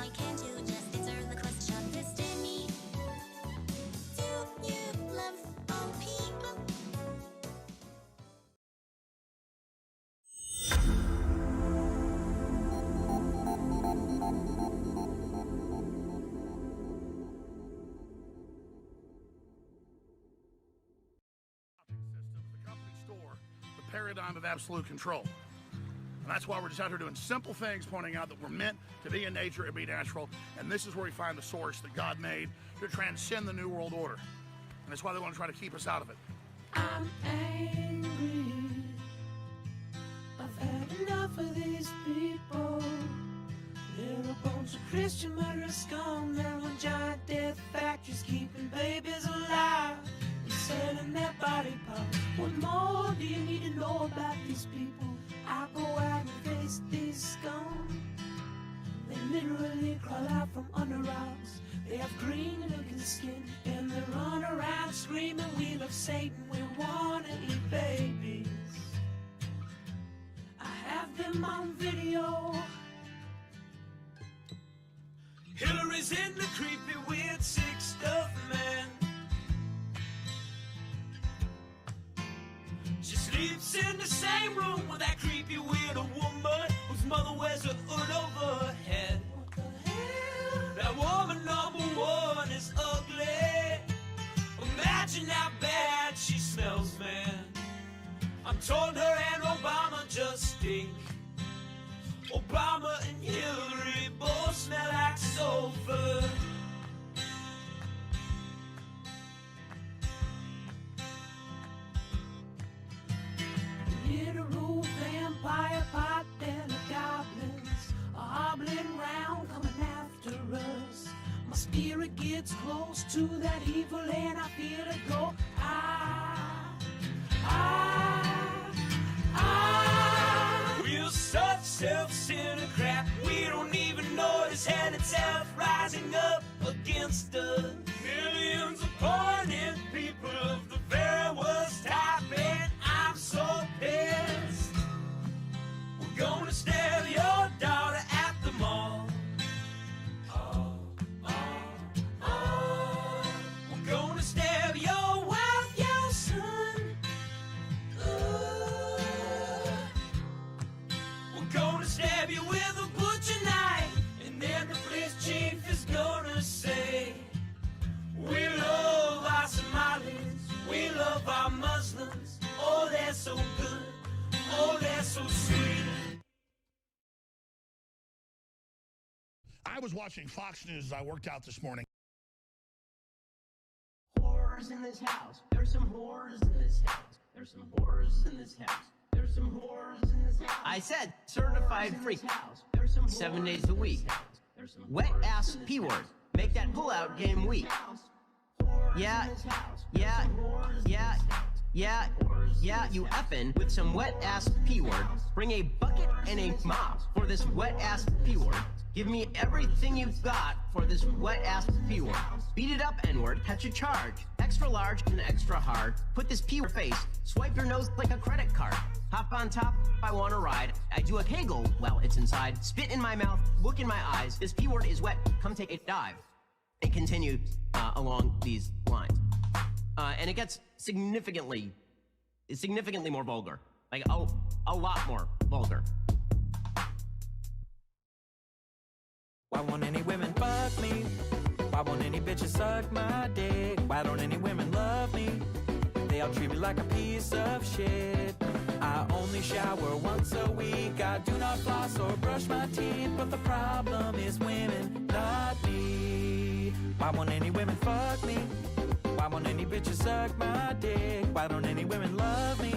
why can't you just answer the question? Destiny. Do you love all people? Systems, the company store, the paradigm of absolute control. And that's why we're just out here doing simple things, pointing out that we're meant to be in nature and be natural. And this is where we find the source that God made to transcend the New World Order. And that's why they want to try to keep us out of it. I'm angry. I've had enough of these people. They're a bunch of Christian murderers scum. They're on giant death factories keeping babies alive and selling their body parts. What more do you need to know about these people? I go out and face these scum. They literally crawl out from under rocks. They have green looking skin and they run around screaming, we love Satan, we wanna eat babies. I have them on video. Hillary's in the creepy weird sick stuff, man. She sleeps in the same room with that creepy weird woman whose mother wears a hood over her head. What the hell? That woman number one is ugly. Imagine how bad she smells, man. I'm told her and Obama just stink. Obama and Hillary both smell like sulfur. Literal vampire pot and the goblins are hobbling round coming after us. My spirit gets close to that evil and I feel it go. We're such self-centered crap. We don't even notice hell itself rising up against us. Millions of pointed people of the very worst type, and I'm so pissed. We're gonna stab your daughter at the mall. We're gonna stab your wife, your son. We're gonna stab you with a butcher knife, and then the police chief is gonna say, we love our Somalis, we love our Muslims. Oh, they're so good, oh, they're so sweet. I was watching Fox News as I worked out this morning. Horrors in this house. There's some horrors in this house. There's some horrors in this house. There's some horrors in this house. I said certified freak. 7 days a week. Wet ass P word. Make that pullout game weak. Yeah, you effin' with some wet ass P word. Bring a bucket and a mop for this wet ass P word. Give me everything you've got for this wet ass P word. Beat it up N-word, catch a charge. Extra large and extra hard. Put this P word face, swipe your nose like a credit card. Hop on top if I wanna ride. I do a kegel while it's inside. Spit in my mouth, look in my eyes. This P word is wet, come take a dive. It continues along these lines. And it gets significantly more vulgar. Like, a lot more vulgar. Why won't any women fuck me? Why won't any bitches suck my dick? Why don't any women love me? They all treat me like a piece of shit. I only shower once a week. I do not floss or brush my teeth. But the problem is women, not me. Why won't any women fuck me? Why won't any bitches suck my dick? Why don't any women love me?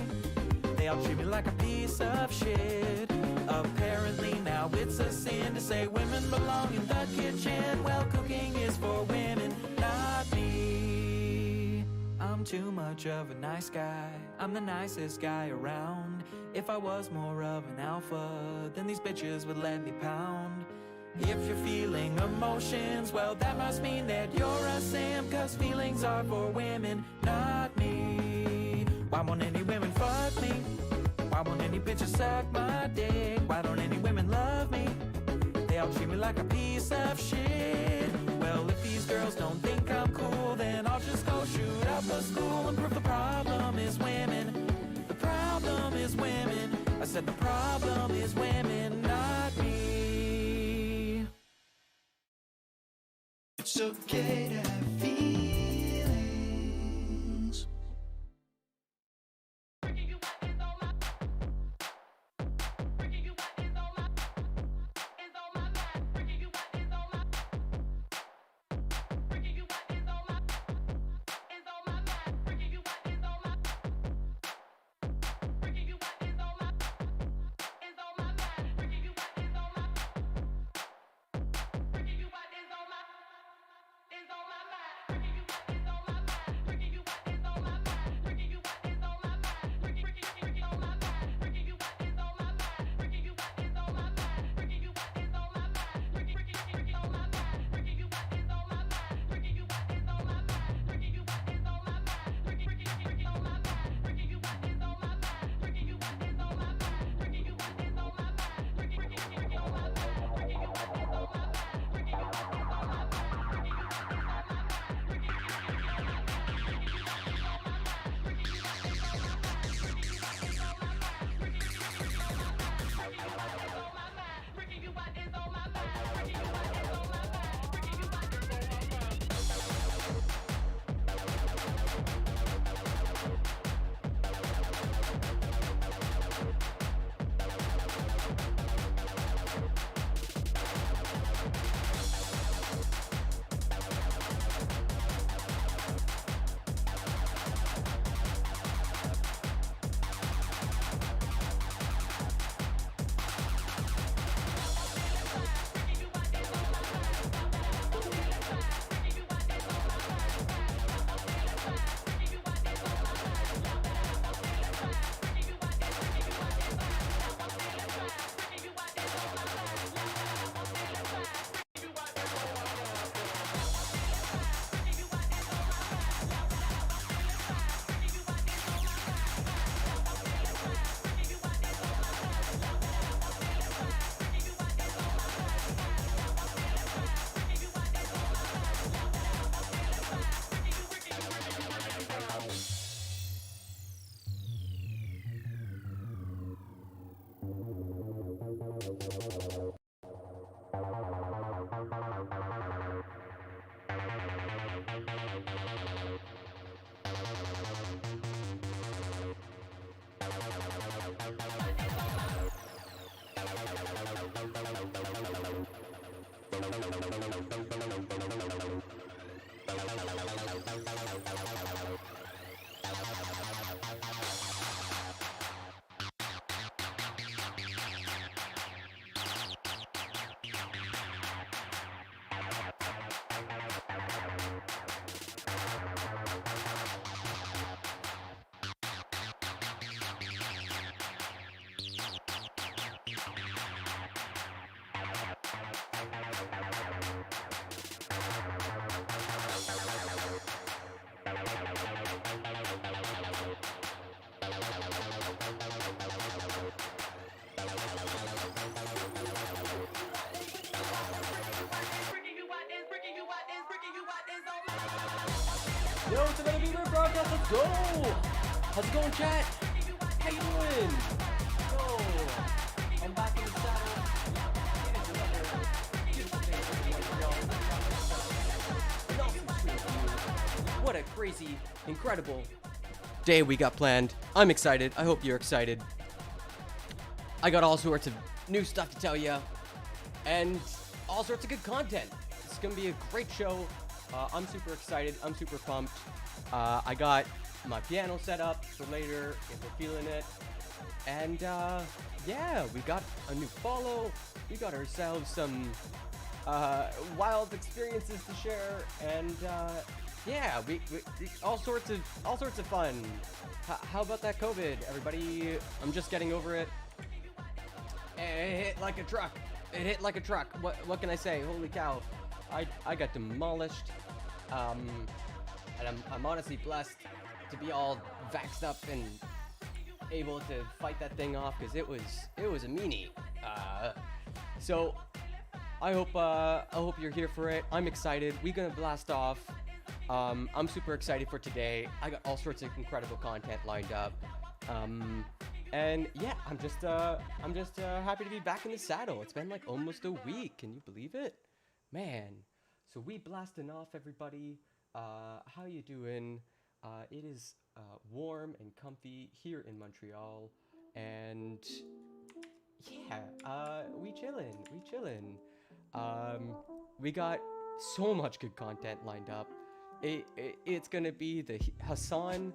They all treat me like a piece of shit. Apparently now it's a sin to say women belong in the kitchen. Well, cooking is for women, not me. I'm too much of a nice guy. I'm the nicest guy around. If I was more of an alpha, then these bitches would let me pound. If you're feeling emotions, well, that must mean that you're a simp. Cause feelings are for women, not me. Why won't any women fuck me? Why won't any bitches suck my dick? Why don't any women love me? They they all treat me like a piece of shit. Well, if these girls don't think I'm cool, then I'll just go shoot up a school and prove the problem is women. The problem is women. I said the problem is women, not me. It's okay to have feelings. Yo, it's another BABYYYY broadcast. Let's go. How's it going, chat? How you doing? Yo, I'm back in the saddle. It is another beautiful day for Montreal. What a crazy, incredible day we got planned. I'm excited. I hope you're excited. I got all sorts of new stuff to tell you, and all sorts of good content. It's gonna be a great show. I'm super excited. I'm super pumped. I got my piano set up for later if we're feeling it. And yeah, we got a new follow. We got ourselves some wild experiences to share, and yeah, we all sorts of fun. How about that COVID, everybody? I'm just getting over it. It hit like a truck. It hit like a truck. What can I say? Holy cow. I got demolished, and I'm honestly blessed to be all vaxxed up and able to fight that thing off, because it was a meanie. So I hope you're here for it. I'm excited. We're gonna blast off. I'm super excited for today. I got all sorts of incredible content lined up. And yeah, I'm just happy to be back in the saddle. It's been like almost a week. Can you believe it? Man. So we blasting off, everybody. How you doing? It is warm and comfy here in Montreal, and yeah, we chillin'. We got so much good content lined up. It's gonna be the Hasan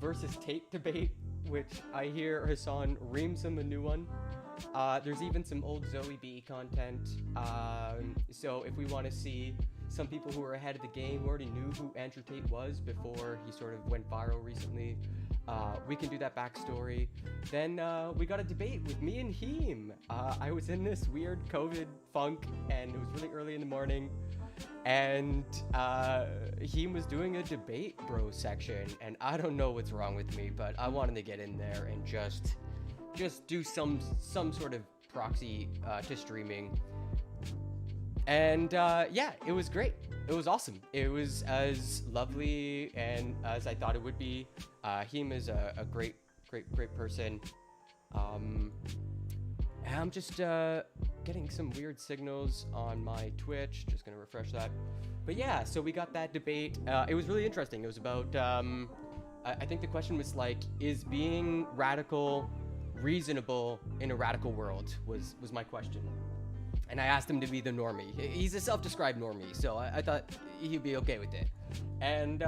versus Tate debate, which I hear Hasan reams him a new one. There's even some old Zoe B content. So if we want to see some people who are ahead of the game, who already knew who Andrew Tate was before he sort of went viral recently, we can do that backstory. Then we got a debate with me and Heem. I was in this weird COVID funk, and it was really early in the morning, and Heem was doing a debate bro section, and I don't know what's wrong with me, but I wanted to get in there and just do some sort of proxy to streaming. And yeah, it was great. It was awesome. It was as lovely and as I thought it would be. Heem is a great person. And I'm just getting some weird signals on my Twitch. Just gonna refresh that. But yeah, so we got that debate. It was really interesting. It was about I think the question was like, is being radical reasonable in a radical world? Was my question. And I asked him to be the normie. He's a self-described normie, so I thought he'd be okay with it. And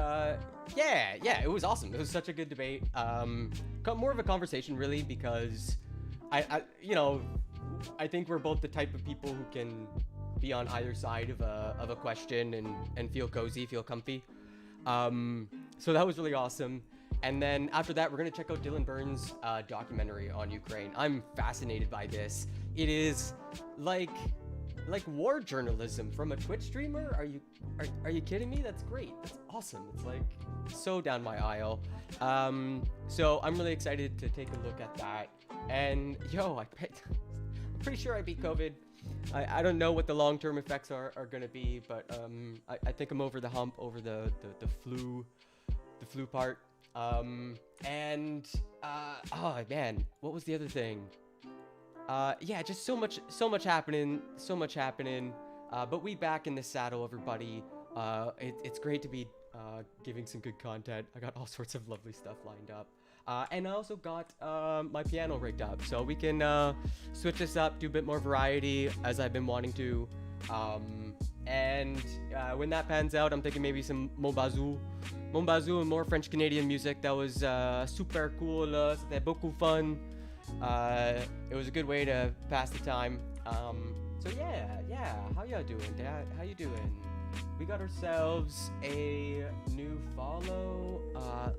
yeah, it was awesome. It was such a good debate. More of a conversation, really, because I think we're both the type of people who can be on either side of a question and feel cozy, feel comfy. So that was really awesome. And then after that, we're gonna check out Dylan Burns' documentary on Ukraine. I'm fascinated by this. It is like war journalism from a Twitch streamer. Are you kidding me? That's great. That's awesome. It's like so down my aisle. So I'm really excited to take a look at that. And yo, I'm pretty sure I beat COVID. I don't know what the long-term effects are gonna be, but I think I'm over the hump, over the flu part. And oh man, what was the other thing? Yeah, just so much happening. But we back in the saddle, everybody. It's great to be giving some good content. I got all sorts of lovely stuff lined up. And I also got my piano rigged up, so we can switch this up, do a bit more variety, as I've been wanting to. And when that pans out, I'm thinking maybe some Montbazou and more French Canadian music. That was super cool. C'était beaucoup fun. It was a good way to pass the time. So yeah. How y'all doing, Dad? How you doing? We got ourselves a new follow.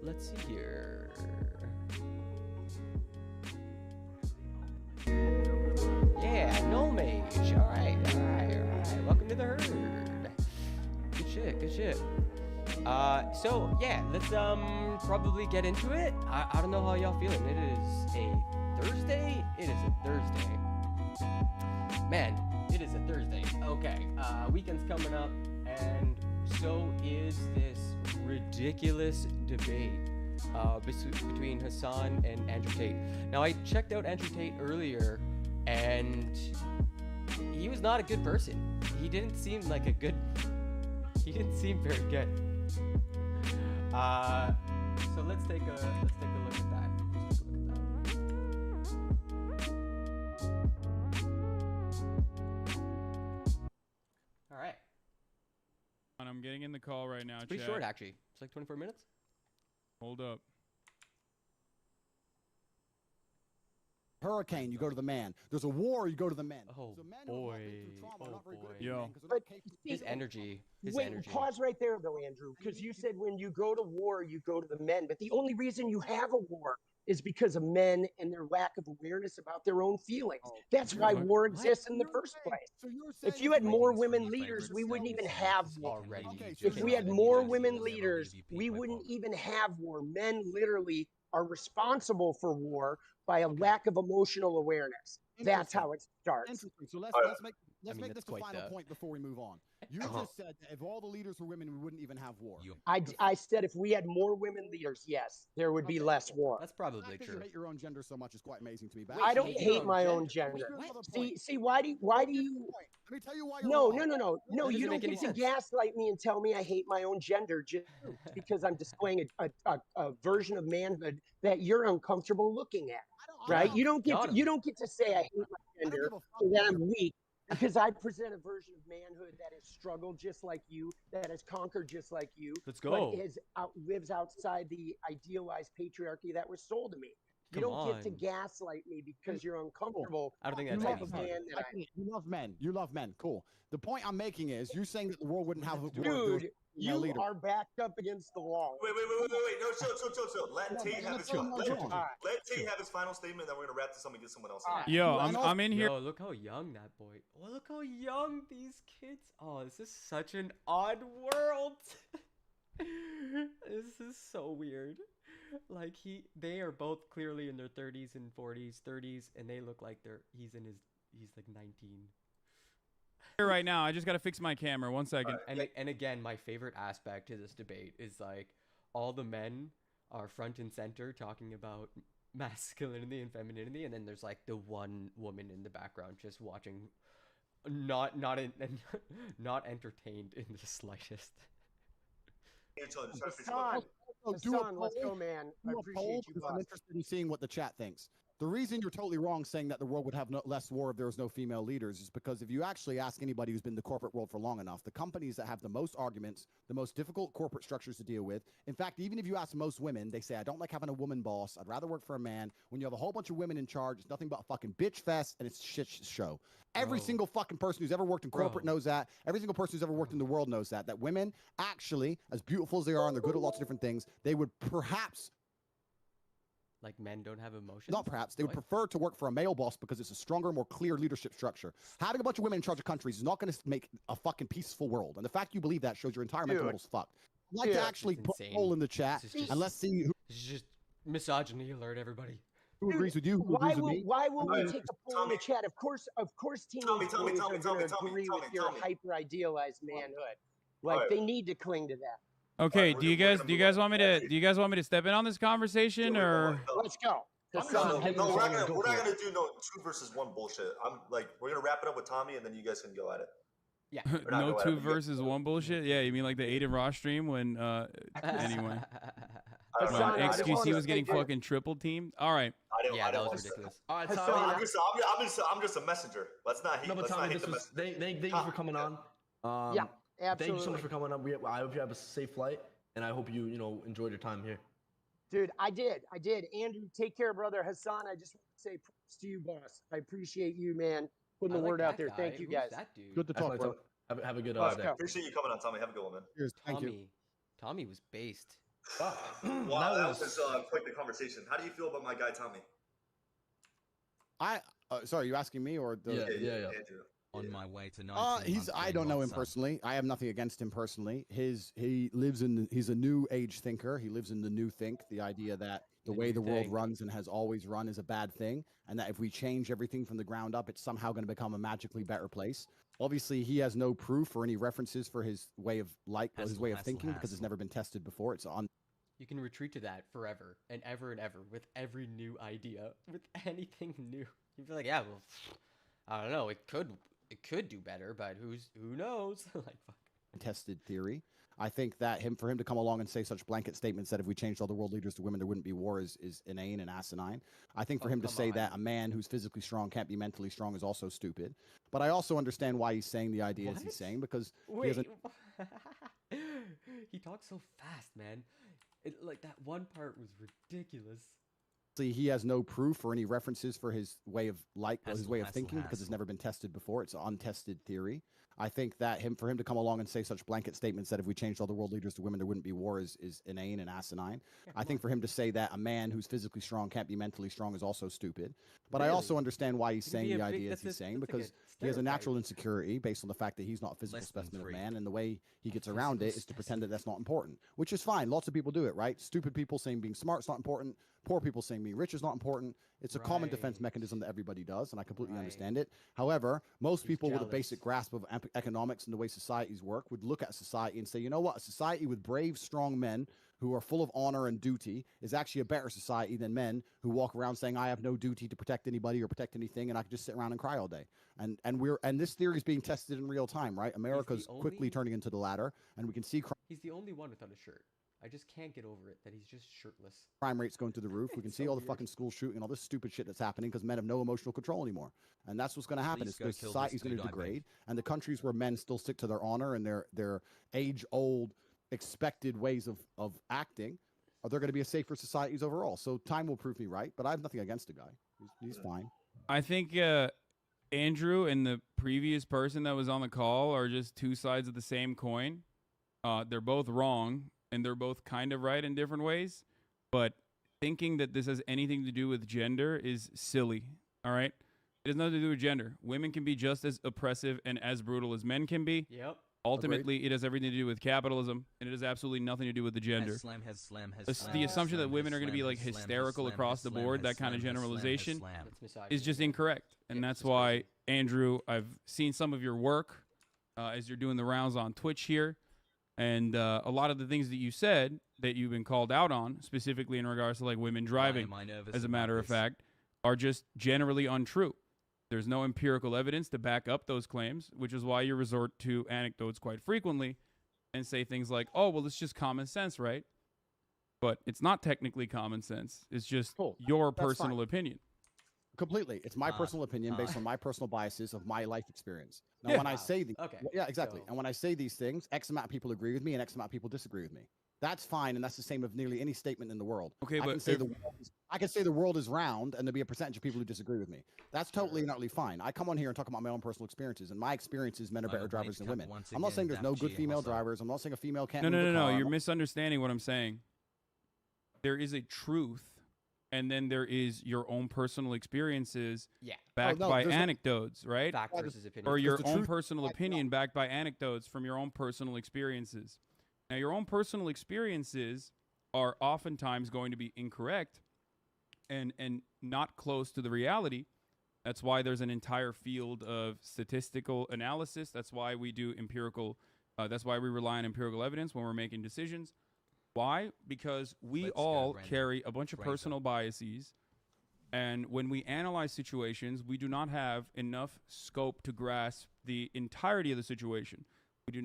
Let's see here. Yeah, no mage. All right. Welcome to the herd. Good shit. So yeah, let's probably get into it. I don't know how y'all feeling. It is a Thursday. Man, it is a Thursday. Okay, weekend's coming up, and so is this ridiculous debate between Hasan and Andrew Tate. Now, I checked out Andrew Tate earlier, and he was not a good person. He didn't seem very good. So let's take a look at that. All right. I'm getting in the call right now. It's pretty short, actually. It's like 24 minutes. Hold up. Hurricane, you go to the man. There's a war, you go to the men. Oh, so men boy. who have been through trauma are not very good at Yo. men 'cause they're not capable. His energy. Wait, pause right there, though, Andrew, because you said when you go to war, you go to the men. But the only reason you have a war is because of men and their lack of awareness about their own feelings. That's why war exists in the first place. So you're saying If you had more women leaders, we wouldn't even have war. Already. Okay, so If we had more women leaders, we wouldn't even have war. Men literally are responsible for war by a lack of emotional awareness. That's how it starts. Interesting. So let's make let's make this a final point before we move on. You just said that if all the leaders were women, we wouldn't even have war. I said if we had more women leaders, yes, there would be less war. That's The probably fact that true. you hate your own gender so much is quite amazing to me. But I don't hate your hate own my own gender? gender. What? See, why do you? Let me tell you why you're No, wrong. no. That doesn't You don't make any get to sense. gaslight me and tell me I hate my own gender just because I'm displaying a version of manhood that you're uncomfortable looking at. Right? You don't get to say I hate my gender or that I'm weak because I present a version of manhood that has struggled just like you, that has conquered just like you. Let's go. But lives outside the idealized patriarchy that was sold to me. You Come don't get to on. gaslight me because you're uncomfortable. I don't think You that's love any men. You love men. You love men. Cool. The point I'm making is you're saying that the world wouldn't have a war. if there was Dude, a you leader. are backed up against the wall. Wait. No, chill. Let Tate have his let Tate have his final statement, then we're gonna wrap this up and get someone else. Yo, I'm in here. Yo, look how young that boy. Oh, look how young these kids. Oh, this is such an odd world. This is so weird. Like they are both clearly in their 30s and 40s, 30s, and they look like he's like 19. Here right now. I just gotta fix my camera. 1 second. And again, my favorite aspect to this debate is like all the men are front and center talking about masculinity and femininity, and then there's like the one woman in the background just watching, not entertained in the slightest. Hasan, let's go, man. I appreciate you, boss. I'm interested in seeing what the chat thinks. The reason you're totally wrong saying that the world would have less war if there was no female leaders is because if you actually ask anybody who's been in the corporate world for long enough, the companies that have the most arguments, the most difficult corporate structures to deal with, in fact, even if you ask most women, they say, I don't like having a woman boss. I'd rather work for a man. When you have a whole bunch of women in charge, it's nothing but a fucking bitch fest and it's a shit show. Every single fucking person who's ever worked in corporate knows that. Every single person who's ever worked in the world knows that women actually, as beautiful as they are and they're good at lots of different things, they would perhaps Like men don't have emotions? Not perhaps. They would prefer to work for a male boss because it's a stronger, more clear leadership structure. Having a bunch of women in charge of countries is not going to make a fucking peaceful world. And the fact you believe that shows your entire mental model's fucked. I'd like to actually put a poll in the chat and let's see who. This is just misogyny alert, everybody. Who agrees with you? Who Why agrees with will me? why will we take a poll in the chat? Of course, teenage boys are going to agree with your hyper idealized manhood. Like they need to cling to that. Okay, do you guys want me to step in on this conversation or? Let's go. No, we're not gonna do no 2 versus 1 bullshit. We're gonna wrap it up with Tommy, and then you guys can go at it. Yeah. No 2 versus 1 bullshit. Yeah, you mean like the Aiden Ross stream when anyway. XQC was getting fucking triple teamed. All right. Yeah, that was ridiculous. All right, Tommy. I'm just a messenger. Let's not hate. No, but Tommy, thank you for coming on. Yeah, absolutely. Thank you so much for coming on. I hope you have a safe flight, and I hope you enjoyed your time here. Dude, I did. Andrew, take care, brother. Hassan, I just want to say props to you, boss. I appreciate you, man, putting the word out there. Thank you, guys. That dude? Good to talk, bro. Have a good Let's day. go. Appreciate you coming on, Tommy. Have a good one, man. Cheers. Thank you. Tommy was based. Wow, that was quite the conversation. How do you feel about my guy, Tommy? Sorry, you asking me or the? Yeah. Andrew. On my way to 19 I don't know him personally. I have nothing against him personally. He's a new age thinker. He lives in the new think, the idea that the way the world runs and has always run is a bad thing, and that if we change everything from the ground up, it's somehow going to become a magically better place. Obviously, he has no proof or any references for his way of thinking because it's never been tested before. It's on. You can retreat to that forever and ever with every new idea, with anything new. You'd be like, yeah, well, I don't know. It could do better, but who knows? Like, fuck. Tested theory. I think that for him to come along and say such blanket statements that if we changed all the world leaders to women, there wouldn't be war is inane and asinine. I think for him to say that a man who's physically strong can't be mentally strong is also stupid. But I also understand why he's saying the ideas he's saying because he talks so fast, man. Like that one part was ridiculous. He has no proof or any references for his way of thinking because it's never been tested before. It's an untested theory. I think that for him to come along and say such blanket statements that if we changed all the world leaders to women, there wouldn't be war is inane and asinine. I think for him to say that a man who's physically strong can't be mentally strong is also stupid. But I also understand why he's saying the ideas he's saying because He has a natural insecurity based on the fact that he's not a physical specimen of man, and the way he gets around it is to pretend that that's not important, which is fine. Lots of people do it, right? Stupid people saying being smart is not important. Poor people saying being rich is not important. It's a common defense mechanism that everybody does, and I completely understand it. However, most people with a basic grasp of economics and the way societies work would look at society and say, you know what? A society with brave, strong men who are full of honor and duty is actually a better society than men who walk around saying, I have no duty to protect anybody or protect anything, and I can just sit around and cry all day. And this theory is being tested in real time, right? America's quickly turning into the latter, and we can see He's the only one without a shirt. I just can't get over it that he's just shirtless. crime rates going through the roof. We can see all the fucking school shooting, all this stupid shit that's happening because men have no emotional control anymore. And that's what's going to happen. Please Is go the kill society's this going to dude, I beg. degrade, and the countries where men still stick to their honor and their age-old expected ways of acting, they're going to be a safer societies overall. So time will prove me right, but I have nothing against the guy. He's fine. I think Andrew and the previous person that was on the call are just two sides of the same coin. They're both wrong, and they're both kind of right in different ways. But thinking that this has anything to do with gender is silly, all right? It has nothing to do with gender. Women can be just as oppressive and as brutal as men can be. Yep. Ultimately, it has everything to do with capitalism, and it has absolutely nothing to do with the gender. The assumption that women are going to be like hysterical across the board, that kind of generalization, is just incorrect. And that's why, Andrew, I've seen some of your work as you're doing the rounds on Twitch here, and a lot of the things that you said that you've been called out on, specifically in regards to like women driving, as a matter of fact, are just generally untrue. There's no empirical evidence to back up those claims, which is why you resort to anecdotes quite frequently and say things like, oh, well, it's just common sense, right? But it's not technically common sense. It's just your personal opinion. Completely. It's my personal opinion based on my personal biases of my life experience. Now, when I say these, yeah, exactly. And when I say these things, X amount of people agree with me and X amount of people disagree with me. That's fine, and that's the same of nearly any statement in the world. Okay, but I can say the world is round, and there'll be a percentage of people who disagree with me. That's totally and utterly fine. I come on here and talk about my own personal experiences, and my experiences, men are better drivers than women. I'm not saying there's no good female drivers. I'm not saying a female can't. No. You're misunderstanding what I'm saying. There is a truth, and then there is your own personal experiences backed by anecdotes, right? Fact versus opinion. Or your own personal opinion backed by anecdotes from your own personal experiences. Now, your own personal experiences are oftentimes going to be incorrect and not close to the reality. That's why there's an entire field of statistical analysis. That's why we do empirical. That's why we rely on empirical evidence when we're making decisions. Why? Because we all carry a bunch of personal biases. And when we analyze situations, we do not have enough scope to grasp the entirety of the situation.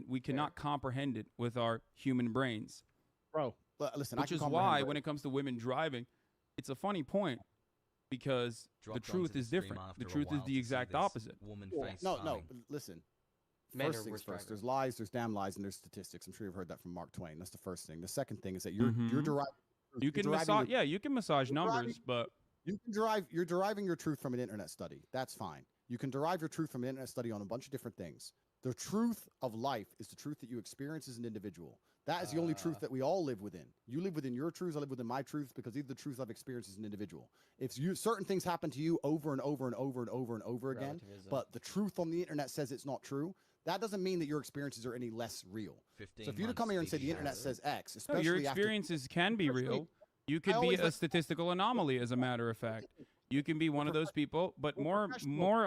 We cannot comprehend it with our human brains. Bro, listen, which is why when it comes to women driving, it's a funny point because the truth is different. The truth is the exact opposite. No, listen. First things first, there's lies, there's damn lies, and there's statistics. I'm sure you've heard that from Mark Twain. That's the first thing. The second thing is that you're deriving. You can massage, you can massage numbers, but you're deriving your truth from an internet study. That's fine. You can derive your truth from an internet study on a bunch of different things. The truth of life is the truth that you experience as an individual. That is the only truth that we all live within. You live within your truths, I live within my truths, because these are the truths I've experienced as an individual. If certain things happen to you over and over and over and over and over again, but the truth on the internet says it's not true, that doesn't mean that your experiences are any less real. So if you to come here and say the internet says X, especially your experiences can be real. You could be a statistical anomaly, as a matter of fact. You can be one of those people, but more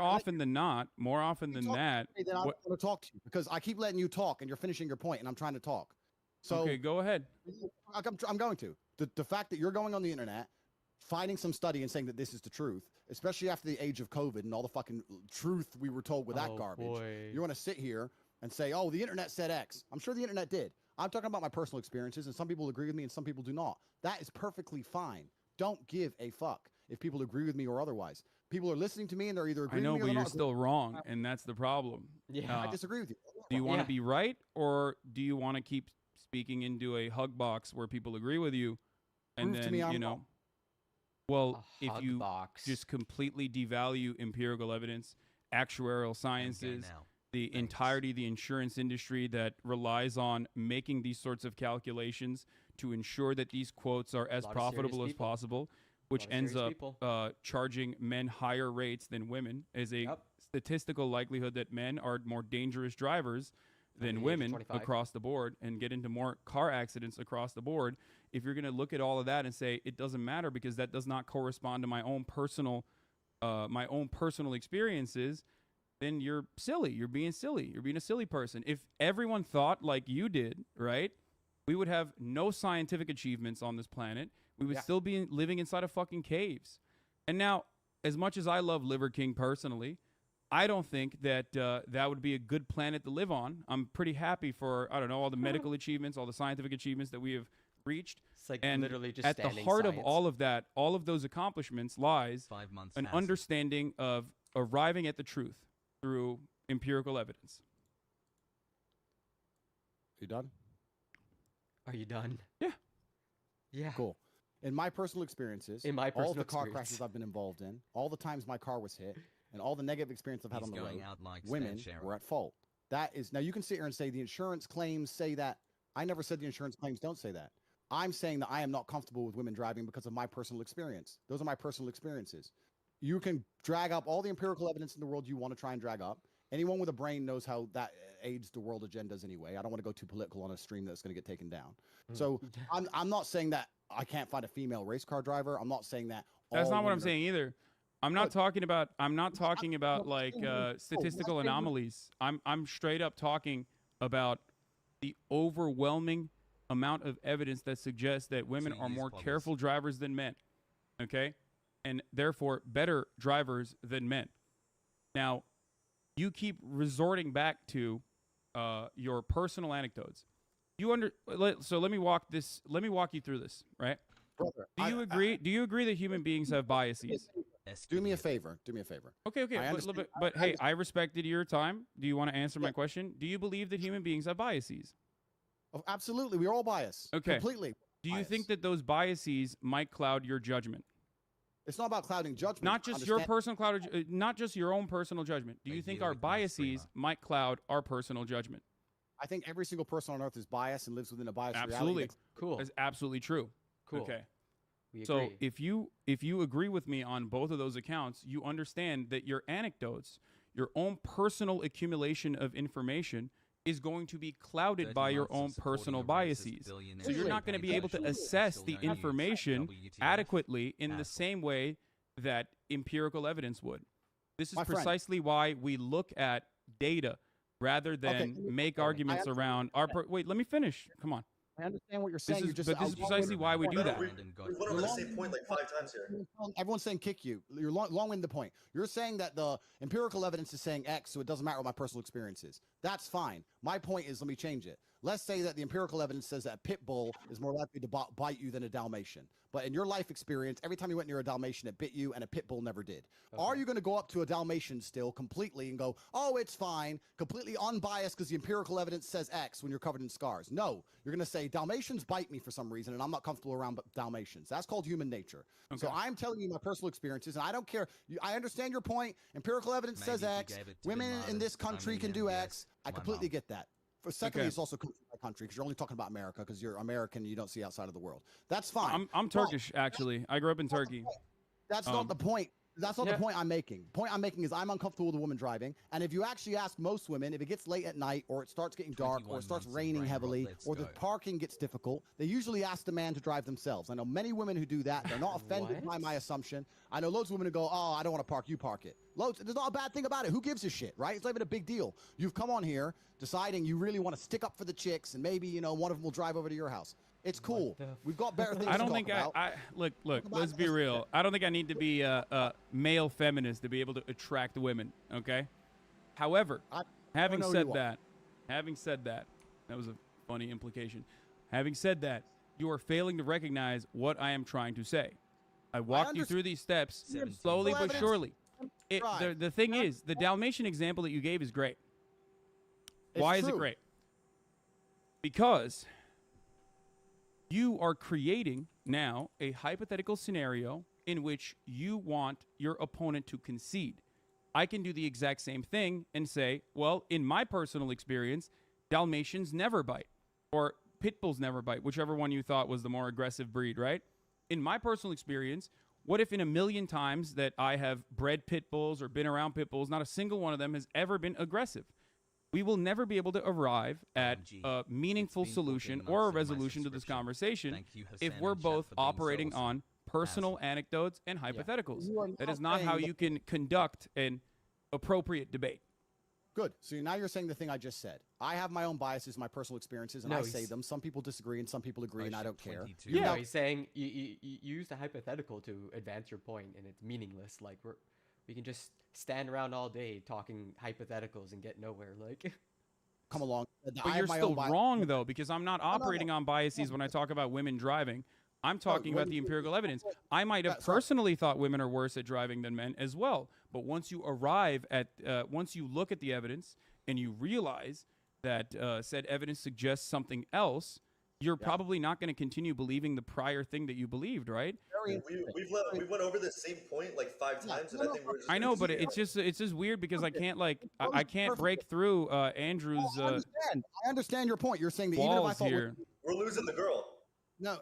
often than not, more often than that. Then I want to talk to you because I keep letting you talk, and you're finishing your point, and I'm trying to talk. So okay, go ahead. I'm going to. The fact that you're going on the internet, finding some study and saying that this is the truth, especially after the age of COVID and all the fucking truth we were told with that garbage. You want to sit here and say, oh, the internet said X. I'm sure the internet did. I'm talking about my personal experiences, and some people agree with me and some people do not. That is perfectly fine. Don't give a fuck if people agree with me or otherwise. People are listening to me and they're either agreeing with me or but not. you're still wrong, and that's the problem. I disagree with you. Do you want to be right, or do you want to keep speaking into a hug box where people agree with you, and Prove then, to me I'm wrong. Well, if you just completely devalue empirical evidence, actuarial sciences, the entirety of the insurance industry that relies on making these sorts of calculations to ensure that these quotes are as profitable as possible, which ends up charging men higher rates than women, as a statistical likelihood that men are more dangerous drivers than women across the board and get into more car accidents across the board. If you're going to look at all of that and say it doesn't matter because that does not correspond to my own personal experiences, then you're silly. You're being silly. You're being a silly person. If everyone thought like you did, right, we would have no scientific achievements on this planet. We would still be living inside of fucking caves. And now, as much as I love Liver King personally, I don't think that that would be a good planet to live on. I'm pretty happy for, I don't know, all the medical achievements, all the scientific achievements that we have reached. It's like and literally just at the heart of all of that, all of those accomplishments lies an understanding of arriving at the truth through empirical evidence. You done? Are you done? Yeah. Yeah. Cool. In my personal experiences, all the car crashes I've been involved in, all the times my car was hit, and all the negative experience I've had on the road, women were at fault. That is, now you can sit here and say the insurance claims say that. I never said the insurance claims don't say that. I'm saying that I am not comfortable with women driving because of my personal experience. Those are my personal experiences. You can drag up all the empirical evidence in the world you want to try and drag up. Anyone with a brain knows how that aids the world agendas anyway. I don't want to go too political on a stream that's going to get taken down. So I'm not saying that I can't find a female race car driver. I'm not saying that. That's not what I'm saying either. I'm not talking about like statistical anomalies. I'm straight up talking about the overwhelming amount of evidence that suggests that women are more careful drivers than men. Okay? And therefore better drivers than men. Now, you keep resorting back to your personal anecdotes. So let me walk you through this, right? Brother, do you agree that human beings have biases? Do me a favor. Do me a favor. Okay. But hey, I respected your time. Do you want to answer my question? Do you believe that human beings have biases? Oh, absolutely. We're all biased. Okay. Completely. Do you think that those biases might cloud your judgment? It's not about clouding judgment. Not just your personal not just your own personal judgment. Do you think our biases might cloud our personal judgment? I think every single person on earth is biased and lives within a biased absolutely reality. Cool. That's absolutely true. Cool. Okay. So if you agree with me on both of those accounts, you understand that your anecdotes, your own personal accumulation of information, is going to be clouded by your own personal biases. So you're not going to be able to assess the information adequately in the same way that empirical evidence would. This is precisely why we look at data rather than make arguments around our. Wait, let me finish. Come on. I understand what you're saying. This is precisely why we do that. We went over the same point like 5 times here. Everyone's saying kick you. You're long-winded the point. You're saying that the empirical evidence is saying X, so it doesn't matter what my personal experience is. That's fine. My point is, let me change it. Let's say that the empirical evidence says that a pit bull is more likely to bite you than a Dalmatian. But in your life experience, every time you went near a Dalmatian, it bit you, and a pit bull never did. Okay. Are you going to go up to a Dalmatian still completely and go, oh, it's fine, completely unbiased because the empirical evidence says X when you're covered in scars? No. You're going to say, Dalmatians bite me for some reason, and I'm not comfortable around Dalmatians. That's called human nature. Okay. So I'm telling you my personal experiences, and I don't care. I understand your point. Empirical evidence says X. Women in this country can do X. I completely get that. Secondly, it's also country by country because you're only talking about America because you're American. You don't see outside of the world. That's fine. I'm Turkish, actually. I grew up in Turkey. That's not the point. That's not the point I'm making. The point I'm making is I'm uncomfortable with a woman driving. And if you actually ask most women, if it gets late at night or it starts getting dark or it starts raining heavily or the parking gets difficult, they usually ask the man to drive themselves. I know many women who do that. They're not offended by my assumption. I know loads of women who go, oh, I don't want to park. You park it. Loads. There's not a bad thing about it. Who gives a shit, right? It's not even a big deal. You've come on here deciding you really want to stick up for the chicks and maybe, you know, one of them will drive over to your house. It's cool. We've got better things I don't to think talk about. look, let's be real. I don't think I need to be a male feminist to be able to attract women, okay? However, having said that, that was a funny implication. Having said that, you are failing to recognize what I am trying to say. I walked you through these steps slowly but surely. The thing is, the Dalmatian example that you gave is great. Why is it great? Because you are creating now a hypothetical scenario in which you want your opponent to concede. I can do the exact same thing and say, well, in my personal experience, Dalmatians never bite, or pit bulls never bite, whichever one you thought was the more aggressive breed, right? In my personal experience, What if in a million times that I have bred pit bulls or been around pit bulls, not a single one of them has ever been aggressive? We will never be able to arrive at a meaningful solution or a resolution to this conversation if we're both operating on personal anecdotes and hypotheticals. That is not how you can conduct an appropriate debate. Good. So now you're saying the thing I just said. I have my own biases, my personal experiences, and I say them. Some people disagree and some people agree, and I don't care. Yeah, he's saying you use the hypothetical to advance your point, and it's meaningless. Like we can just stand around all day talking hypotheticals and get nowhere. Like, come along. But you're still wrong though, because I'm not operating on biases when I talk about women driving. I'm talking about the empirical evidence. I might have personally thought women are worse at driving than men as well. But once you arrive at, once you look at the evidence and you realize that said evidence suggests something else, you're probably not going to continue believing the prior thing that you believed, right? We went over the same point like 5 times, and I think we're just. I know, but it's just weird because I can't I can't break through Andrew's. I understand your point. You're saying that even if I thought we're losing the girl. No,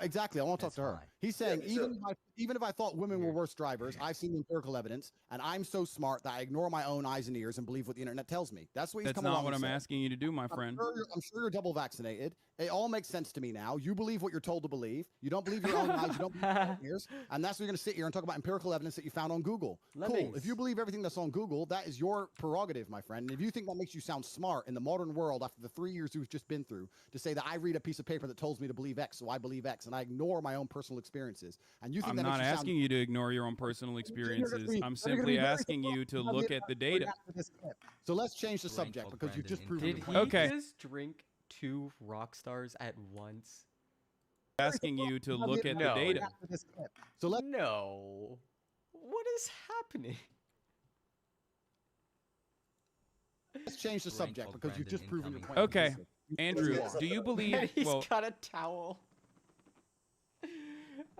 exactly. I want to talk to her. He's saying even if I thought women were worse drivers, I've seen empirical evidence, and I'm so smart that I ignore my own eyes and ears and believe what the internet tells me. That's what he's coming along. That's not what I'm asking you to do, my friend. I'm sure you're double vaccinated. It all makes sense to me now. You believe what you're told to believe. You don't believe your own eyes. You don't believe your own ears. And that's why you're going to sit here and talk about empirical evidence that you found on Google. Cool. If you believe everything that's on Google, that is your prerogative, my friend. And if you think that makes you sound smart in the modern world after the 3 years we've just been through, to say that I read a piece of paper that tells me to believe X, so I believe X, and I ignore my own personal experiences, and you think I'm not asking you to ignore your own personal experiences. I'm simply asking you to look at the data. So let's change the subject because you've just proven. Did he just drink 2 rock stars at once? Asking you to look at the data. So no. What is happening? Let's change the subject because you've just proven your point. Okay, Andrew, do you believe? He's got a towel.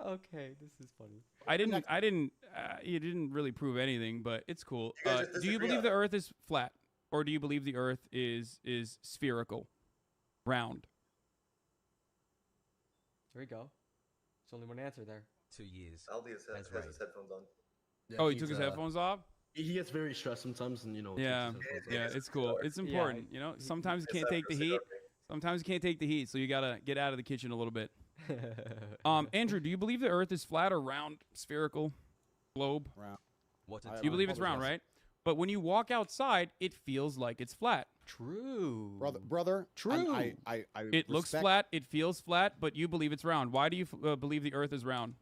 Okay, this is funny. You didn't really prove anything, but it's cool. Do you believe the Earth is flat, or do you believe the Earth is spherical, round? There we go. There's only one answer there. 2 years. Aldi has his headphones on. Yeah, oh, he took his headphones off? He gets very stressed sometimes, and Yeah, it's cool. It's important, Sometimes you can't take the heat. Sometimes you can't take the heat, so you gotta get out of the kitchen a little bit. Andrew, do you believe the Earth is flat or round, spherical, globe? Round. You believe it's round, right? But when you walk outside, it feels like it's flat. True. Brother. True. It looks flat. It feels flat, but you believe it's round. Why do you believe the Earth is round?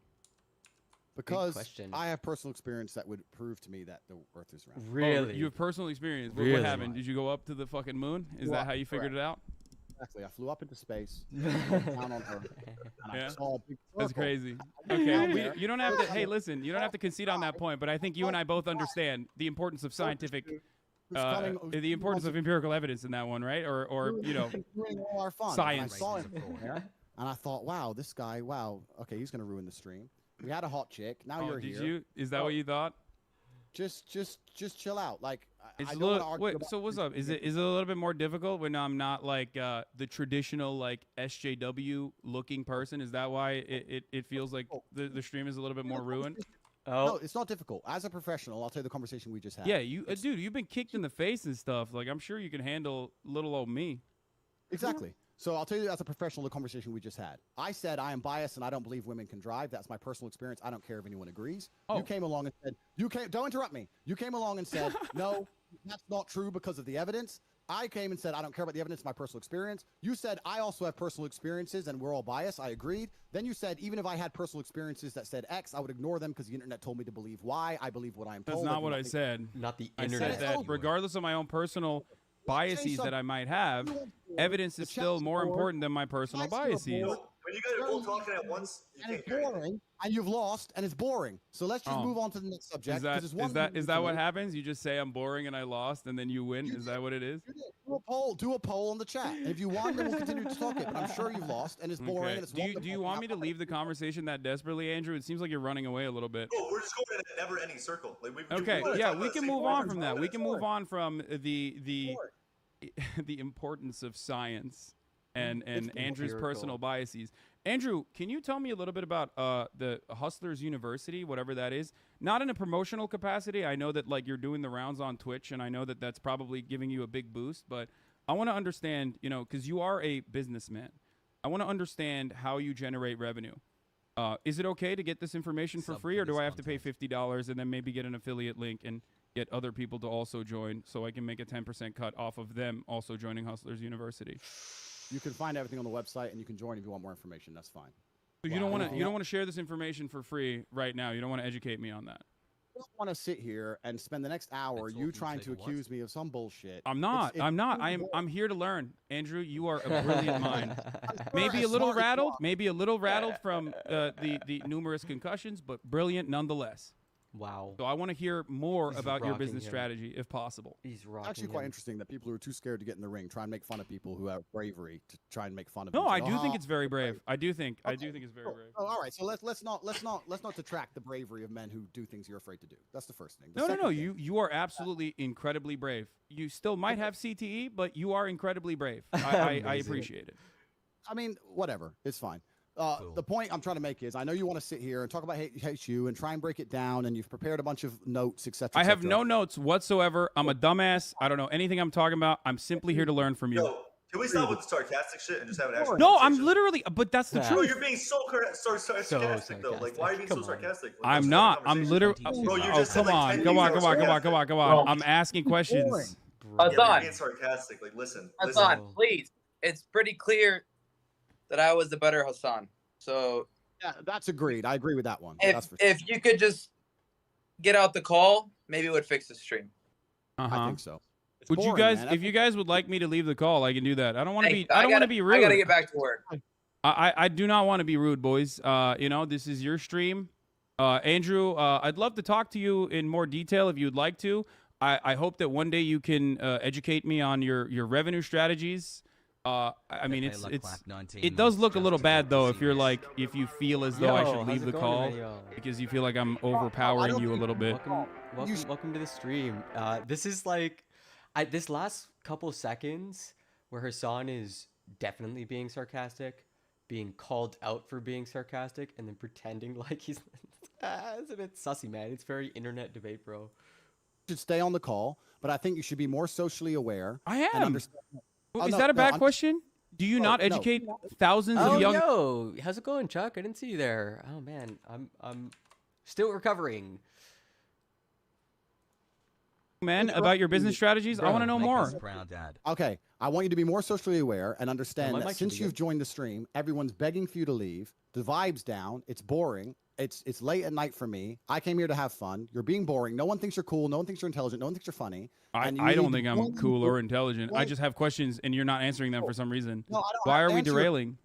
Because I have personal experience that would prove to me that the Earth is round. Really? You have personal experience. Really? What happened? Did you go up to the fucking moon? Is that how you figured it out? Exactly. I flew up into space, down on Earth, and I saw a big circle. That's crazy. Okay, you don't have to. Hey, listen, you don't have to concede on that point, but I think you and I both understand the importance of scientific, the importance of empirical evidence in that one, right? Or all our fun. Science. And I saw him there, and I thought, wow, this guy, okay, he's gonna ruin the stream. We had a hot chick. Now you're here. Did you? Is that what you thought? Just chill out. Like, it's so what's up? Is it a little bit more difficult when I'm not like the traditional like SJW looking person? Is that why it feels like the stream is a little bit more ruined? No, it's not difficult. As a professional, I'll tell you the conversation we just had. Yeah, dude, you've been kicked in the face and stuff. Like, I'm sure you can handle little old me. Exactly. So I'll tell you as a professional the conversation we just had. I said I am biased and I don't believe women can drive. That's my personal experience. I don't care if anyone agrees. You came along and said, don't interrupt me. You came along and said, no, that's not true because of the evidence. I came and said, I don't care about the evidence, my personal experience. You said, I also have personal experiences and we're all biased. I agreed. Then you said, even if I had personal experiences that said X, I would ignore them because the internet told me to believe Y. I believe what I'm told. That's not what I said. Not the internet. I said that regardless of my own personal biases that I might have, evidence is still more important than my personal biases. When you guys are both talking at once, and it's boring, and you've lost, and it's boring. So let's just move on to the next subject. Is that what happens? You just say I'm boring and I lost, and then you win? Is that what it is? Do a poll on the chat. And if you won, then we'll continue to talk it. But I'm sure you've lost, and it's boring. And it's do you want me to leave the conversation that desperately, Andrew? It seems like you're running away a little bit. Oh, we're just going in a never-ending circle. Like, we can move on from that. We can move on from the importance of science and Andrew's personal biases. Andrew, can you tell me a little bit about the Hustlers University, whatever that is? Not in a promotional capacity. I know that like you're doing the rounds on Twitch, and I know that that's probably giving you a big boost. But I want to understand, you know, because you are a businessman. I want to understand how you generate revenue. Is it okay to get this information for free, or do I have to pay $50 and then maybe get an affiliate link and get other people to also join so I can make a 10% cut off of them also joining Hustlers University? You can find everything on the website, and you can join if you want more information. That's fine. So you don't want to share this information for free right now. You don't want to educate me on that. I don't want to sit here and spend the next hour you trying to accuse me of some bullshit. I'm not. I'm here to learn. Andrew, you are a brilliant mind. Maybe a little rattled. Maybe a little rattled from the numerous concussions, but brilliant nonetheless. Wow. So I want to hear more about your business strategy, if possible. He's rocking. Actually, quite interesting that people who are too scared to get in the ring try and make fun of people who have bravery to try and make fun of. No, I do think it's very brave. I do think it's very brave. Oh, all right. So let's not detract the bravery of men who do things you're afraid to do. That's the first thing. No. You are absolutely incredibly brave. You still might have CTE, but you are incredibly brave. I appreciate it. I mean, whatever. It's fine. The point I'm trying to make is, I know you want to sit here and talk about hate you and try and break it down, and you've prepared a bunch of notes, etc. I have no notes whatsoever. I'm a dumbass. I don't know anything I'm talking about. I'm simply here to learn from you. Yo, can we stop with the sarcastic shit and just have an actual No, I'm literally, but that's the Bro, truth. you're being so sarcastic, though. Like, why are you being so sarcastic? Like, I'm not. I'm literally. Bro, you Oh, just said, come like, on. 10 Come on. things Come on. that Come were on. Come on. Come on. sarcastic. I'm asking questions. Yeah, you're Hasan, being sarcastic. Like, listen. Hasan, please. It's pretty clear that I was the better Hasan. So yeah, that's agreed. I agree with that one. If you could just get out the call, maybe it would fix the stream. I think so. Would you guys, if you guys would like me to leave the call, I can do that. I don't want to be. I don't want to be rude. I gotta get back to work. I do not want to be rude, boys. You know, this is your stream. Andrew, I'd love to talk to you in more detail if you'd like to. I hope that one day you can educate me on your revenue strategies. I mean, it does look a little bad though if you feel as though I should leave the call because you feel like I'm overpowering you a little bit. Welcome to the stream. This is like, this last couple seconds where Hasan is definitely being sarcastic, being called out for being sarcastic, and then pretending like he's it's a bit sussy, man. It's very internet debate, bro. You should stay on the call, but I think you should be more socially aware. I am. Is that a bad question? Do you not educate thousands of young? Yo, how's it going, Chuck? I didn't see you there. Oh man, I'm still recovering. Man, about your business strategies, I want to know more. Okay, I want you to be more socially aware and understand that since you've joined the stream, everyone's begging for you to leave. The vibe's down. It's boring. It's late at night for me. I came here to have fun. You're being boring. No one thinks you're cool. No one thinks you're intelligent. No one thinks you're funny. I don't think I'm cool or intelligent. I just have questions, and you're not answering them for some reason. No, why are we derailing?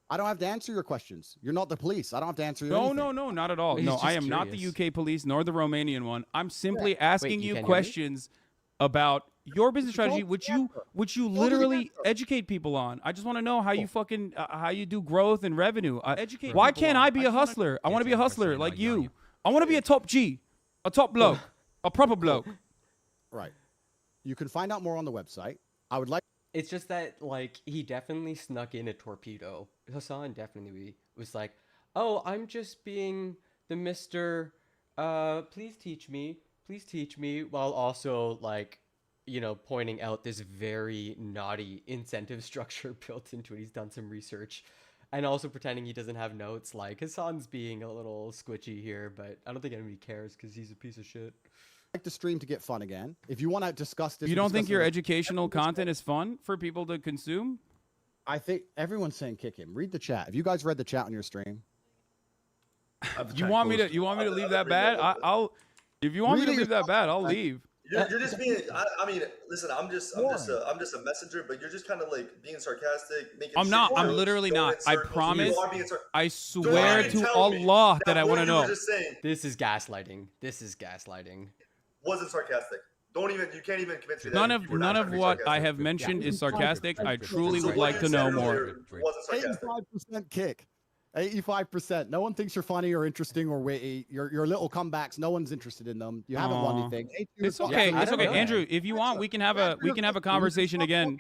I don't have to answer your questions. You're not the police. I don't have to answer your No, not at all. No, I am not the UK police nor the Romanian one. I'm simply asking you questions about your business strategy, which you literally educate people on. I just want to know how you fucking how you do growth and revenue. Why can't I be a hustler? I want to be a hustler like you. I want to be a top G, a top bloke, a proper bloke. Right. You can find out more on the website. I would like. It's just that, like, he definitely snuck in a torpedo. Hasan definitely was like, oh, I'm just being the Mr. Please teach me, while also, like, you know, pointing out this very naughty incentive structure built into it. He's done some research. And also pretending he doesn't have notes. Like, Hasan's being a little squitchy here, but I don't think anybody cares because he's a piece of shit. Like the stream to get fun again. If you want to discuss this, you don't think your educational content is fun for people to consume? I think everyone's saying kick him. Read the chat. Have you guys read the chat on your stream? You want me to leave that bad? I'll. If you want me to leave that bad, I'll leave. You're just being. I mean, listen. I'm just a messenger, but you're just kind of like being sarcastic. I'm not. I'm literally not. I promise. I swear to Allah that I want to know. This is gaslighting. This is gaslighting. Wasn't sarcastic. You can't even convince me. None of what I have mentioned is sarcastic. I truly would like to know more. 85% kick. 85%. No one thinks you're funny or interesting or witty. Your little comebacks, no one's interested in them. You haven't won anything. It's okay. It's okay, Andrew. If you want, we can have a conversation again.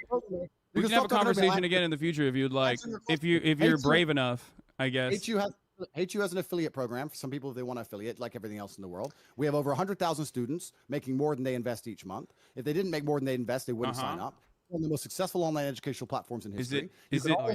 We can have a conversation again in the future if you'd like. If you're brave enough, I guess. HU has an affiliate program for some people if they want to affiliate, like everything else in the world. We have over 100,000 students making more than they invest each month. If they didn't make more than they invest, they wouldn't sign up. One of the most successful online educational platforms in history.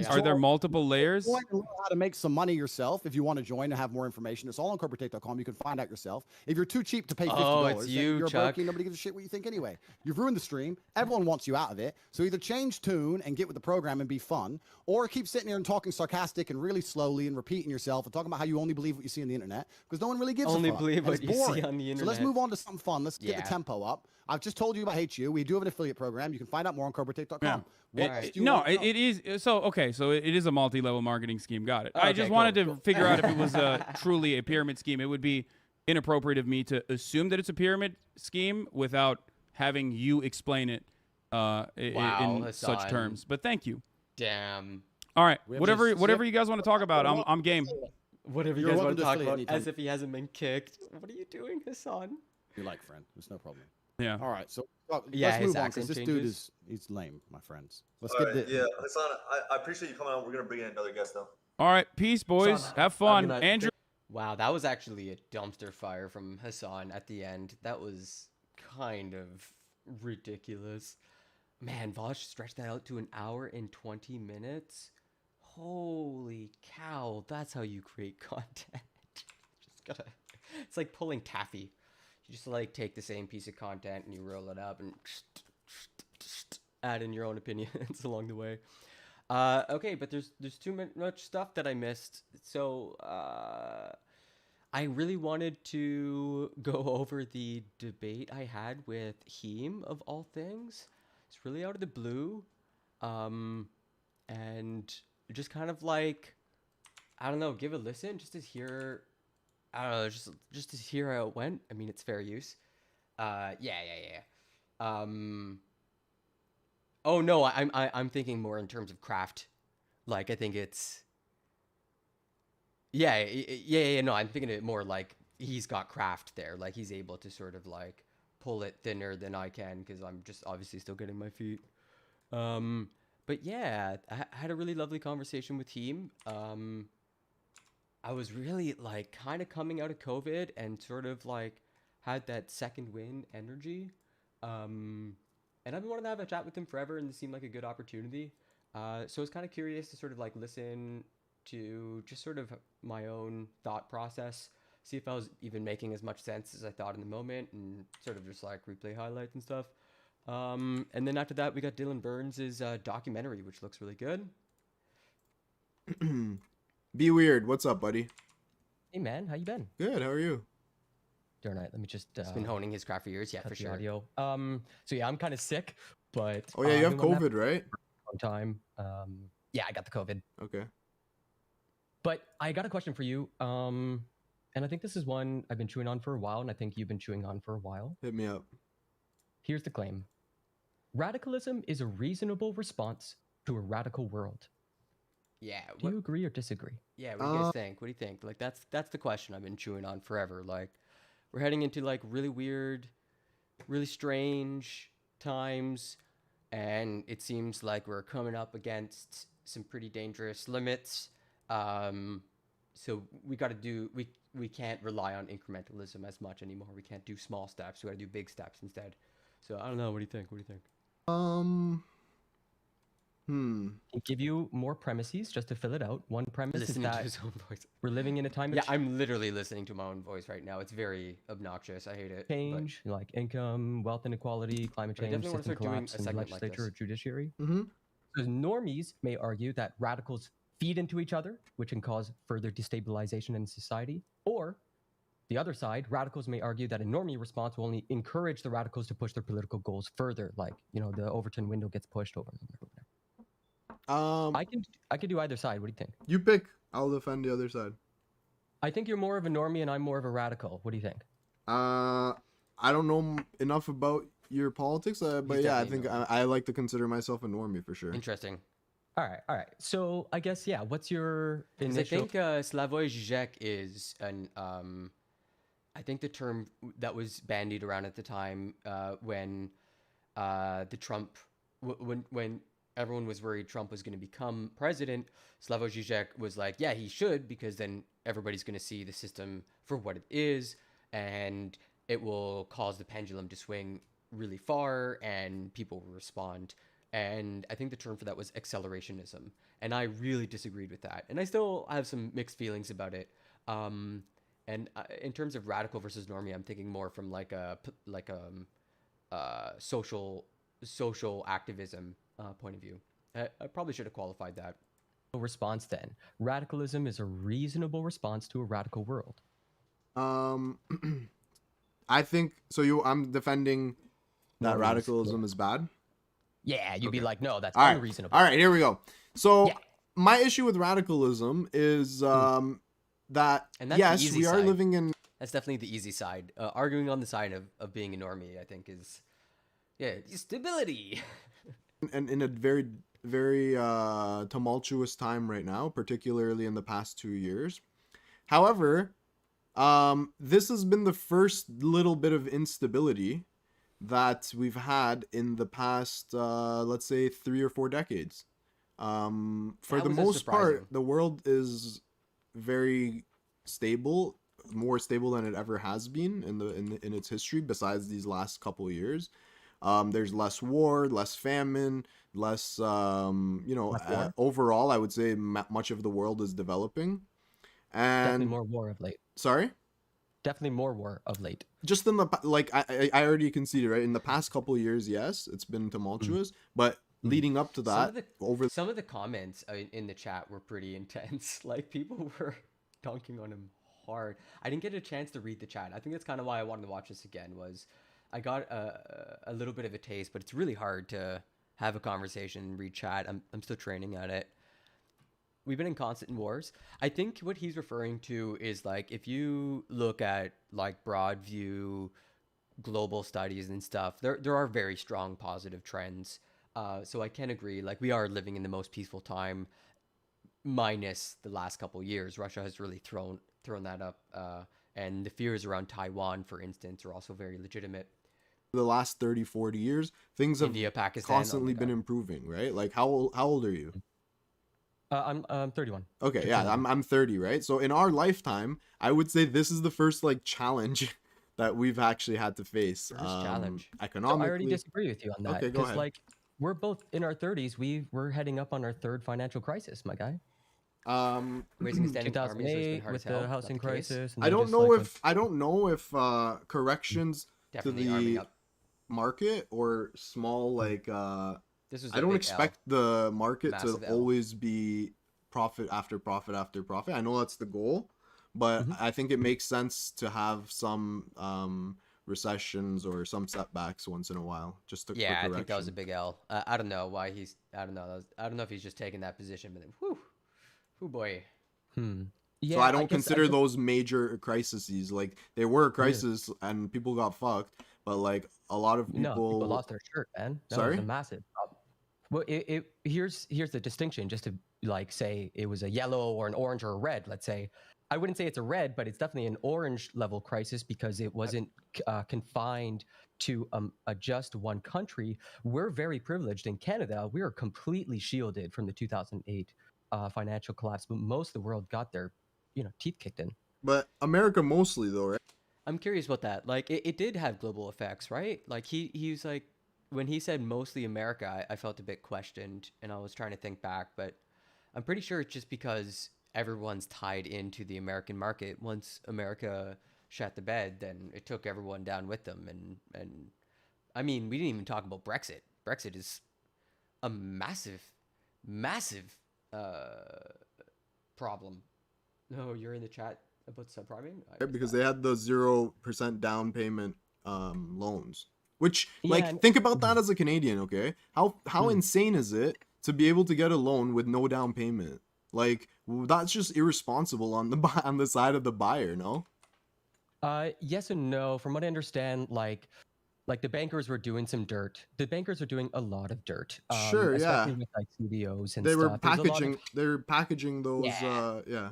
Are there multiple layers? Learn how to make some money yourself. If you want to join and have more information, it's all on corporatate.com. You can find out yourself. If you're too cheap to pay $50, it's then you, you're Chuck. broke. Nobody gives a shit what you think anyway. You've ruined the stream. Everyone wants you out of it. So either change tune and get with the program and be fun, or keep sitting here and talking sarcastic and really slowly and repeating yourself and talking about how you only believe what you see on the internet because no one really gives a fuck. Only believe And what it's you see boring. on the So let's internet. move on to something fun. Let's get the tempo up. I've just told you about HU. We do have an affiliate program. You can find out more on corporatate.com. It is. So it is a multi-level marketing scheme. Got it. I just wanted to figure out if it was truly a pyramid scheme. It would be inappropriate of me to assume that it's a pyramid scheme without having you explain it in such terms. But thank you. Damn. All right. Whatever you guys want to talk about, I'm game. Whatever you guys want to talk about, as if he hasn't been kicked. What are you doing, Hasan? You like, friend. There's no problem. Yeah. All right. So Yeah, let's his move on accent because this changes. dude he's lame, my friends. Let's All get right, the yeah, Hasan, I appreciate you coming on. We're gonna bring in another guest now. All right. Peace, boys. Have fun. Andrew. Wow, that was actually a dumpster fire from Hasan at the end. That was kind of ridiculous. Man, Vosh stretched that out to an hour and 20 minutes. Holy cow, that's how you create content. Just gotta, it's like pulling taffy. You just like take the same piece of content and you roll it up and add in your own opinions along the way. Okay, but there's too much stuff that I missed. So I really wanted to go over the debate I had with Heem of all things. It's really out of the blue, and just kind of like, I don't know, give a listen just to hear. I don't know, just to hear how it went. I mean, it's fair use. Yeah. Oh no, I'm thinking more in terms of craft. Like I think it's. Yeah. No, I'm thinking it more like he's got craft there. Like he's able to sort of like pull it thinner than I can because I'm just obviously still getting my feet. But yeah, I had a really lovely conversation with Heem. I was really like kind of coming out of COVID and sort of like had that second win energy. And I've been wanting to have a chat with him forever and this seemed like a good opportunity. So I was kind of curious to sort of like listen to just sort of my own thought process, see if I was even making as much sense as I thought in the moment and sort of just like replay highlights and stuff. And then after that, we got Dylan Burns' documentary, which looks really good. Be weird. What's up, buddy? Hey man, how you been? Good. How are you? Doing all right. Let me just. He's been honing his craft for years. Yeah, for sure. Audio. So yeah, I'm kind of sick, but. Oh yeah, you have COVID, right? Long time. Yeah, I got the COVID. Okay. But I got a question for you. And I think this is one I've been chewing on for a while, and I think you've been chewing on for a while. Hit me up. Here's the claim: radicalism is a reasonable response to a radical world. Yeah. Do you agree or disagree? Yeah. What do you guys think? What do you think? Like that's the question I've been chewing on forever. Like we're heading into like really weird, really strange times, and it seems like we're coming up against some pretty dangerous limits. So we got to do we can't rely on incrementalism as much anymore. We can't do small steps. We got to do big steps instead. So I don't know. What do you think? What do you think? I'll give you more premises just to fill it out. One premise Listening is to that his own voice. we're living in a time of Yeah, I'm literally listening to my own voice right now. It's very obnoxious. I hate it. change, like income, wealth inequality, climate But I change, definitely wanna system start doing collapse a in the segment like legislature or this. judiciary. Mm-hmm. Because normies may argue that radicals feed into each other, which can cause further destabilization in society. Or the other side, radicals may argue that a normie response will only encourage the radicals to push their political goals further, like the Overton window gets pushed over. I can do either side. What do you think? You pick. I'll defend the other side. I think you're more of a normie and I'm more of a radical. What do you think? I don't know enough about your politics, but yeah, I think I like to consider myself a normie for sure. Interesting. All right. So I guess what's your 'Cause initial? I think Slavoj Žižek is an I think the term that was bandied around at the time when the Trump when everyone was worried Trump was going to become president, Slavoj Žižek was like, yeah, he should, because then everybody's going to see the system for what it is, and it will cause the pendulum to swing really far, and people will respond. And I think the term for that was accelerationism, and I really disagreed with that, and I still have some mixed feelings about it. And in terms of radical versus normie, I'm thinking more from like a social activism point of view. I probably should have qualified that. Response then. Radicalism is a reasonable response to a radical world. I think so. I'm defending that radicalism is bad. Yeah, you'd be like, no, that's All right. unreasonable. All right, here we go. So my issue with radicalism is that And that's yes, the easy we are side. living in. That's definitely the easy side. Arguing on the side of being a normie, I think, is stability. And in a very tumultuous time right now, particularly in the past 2 years. However, this has been the first little bit of instability that we've had in the past, let's say, 3 or 4 decades. For the most part, the world is very stable, more stable than it ever has been in its history. Besides these last couple of years, there's less war, less famine, less overall, I would say much of the world is developing. And definitely more war of late. Sorry? Definitely more war of late. Just in the I already conceded, right? In the past couple of years, yes, it's been tumultuous, but leading up to that, some of the comments in the chat were pretty intense. Like, people were dunking on him hard. I didn't get a chance to read the chat. I think that's kind of why I wanted to watch this again. Was I got a little bit of a taste, but it's really hard to have a conversation and read chat. I'm still training at it. We've been in constant wars. I think what he's referring to is, like, if you look at like broad view global studies and stuff, there are very strong positive trends. So I can agree, like, we are living in the most peaceful time, minus the last couple of years. Russia has really thrown that up, and the fears around Taiwan, for instance, are also very legitimate. The last 30, 40 years, things have India, Pakistan, constantly been improving, right? Like, how old are you? I'm 31. Okay, yeah, I'm 30, right? So in our lifetime, I would say this is the first like challenge that we've actually had to face. Challenge. Economically. So I already disagree with you on that. Okay, go ahead. Like, we're both in our 30s. We're heading up on our third financial crisis, my guy. Raising a standing army has been 2008 hard with as hell. the housing Not the case. crisis. and I then don't just, know like, if I don't know if corrections Definitely to arming the up. market or small like This was I a don't big expect L. the market to Massive L. always be profit after profit after profit. I know that's the goal, but I think it makes sense to have some recessions or some setbacks once in a while, just to Yeah, I think that was a big L. I don't know why he's. I don't know. I don't know if he's just taking that position, but then, whew, boy. Yeah, So I don't guess consider those major crises. Like, they were a crisis and people got fucked, but like a lot of people, No, people lost their shirt, man. No, Sorry? it was a massive problem. Well, here's the distinction. Just to like say it was a yellow or an orange or a red. Let's say I wouldn't say it's a red, but it's definitely an orange level crisis because it wasn't confined to just one country. We're very privileged in Canada. We are completely shielded from the 2008 financial collapse, but most of the world got their teeth kicked in. But America mostly, though, right? I'm curious about that. Like, it did have global effects, right? Like, he was like, when he said mostly America, I felt a bit questioned, and I was trying to think back, but I'm pretty sure it's just because everyone's tied into the American market. Once America shut the bed, then it took everyone down with them. And I mean, we didn't even talk about Brexit. Brexit is a massive problem. No, you're in the chat about subpriming? Because they had the 0% down payment loans. Which, like, and- think about that as a Canadian, okay? How insane is it to be able to get a loan with no down payment? Like, that's just irresponsible on the side of the buyer, no? Yes and no. From what I understand, like the bankers were doing some dirt. The bankers are doing a lot of dirt. Sure, especially yeah. with like CDOs and They were stuff. There's a lot of- they're packaging those, yeah.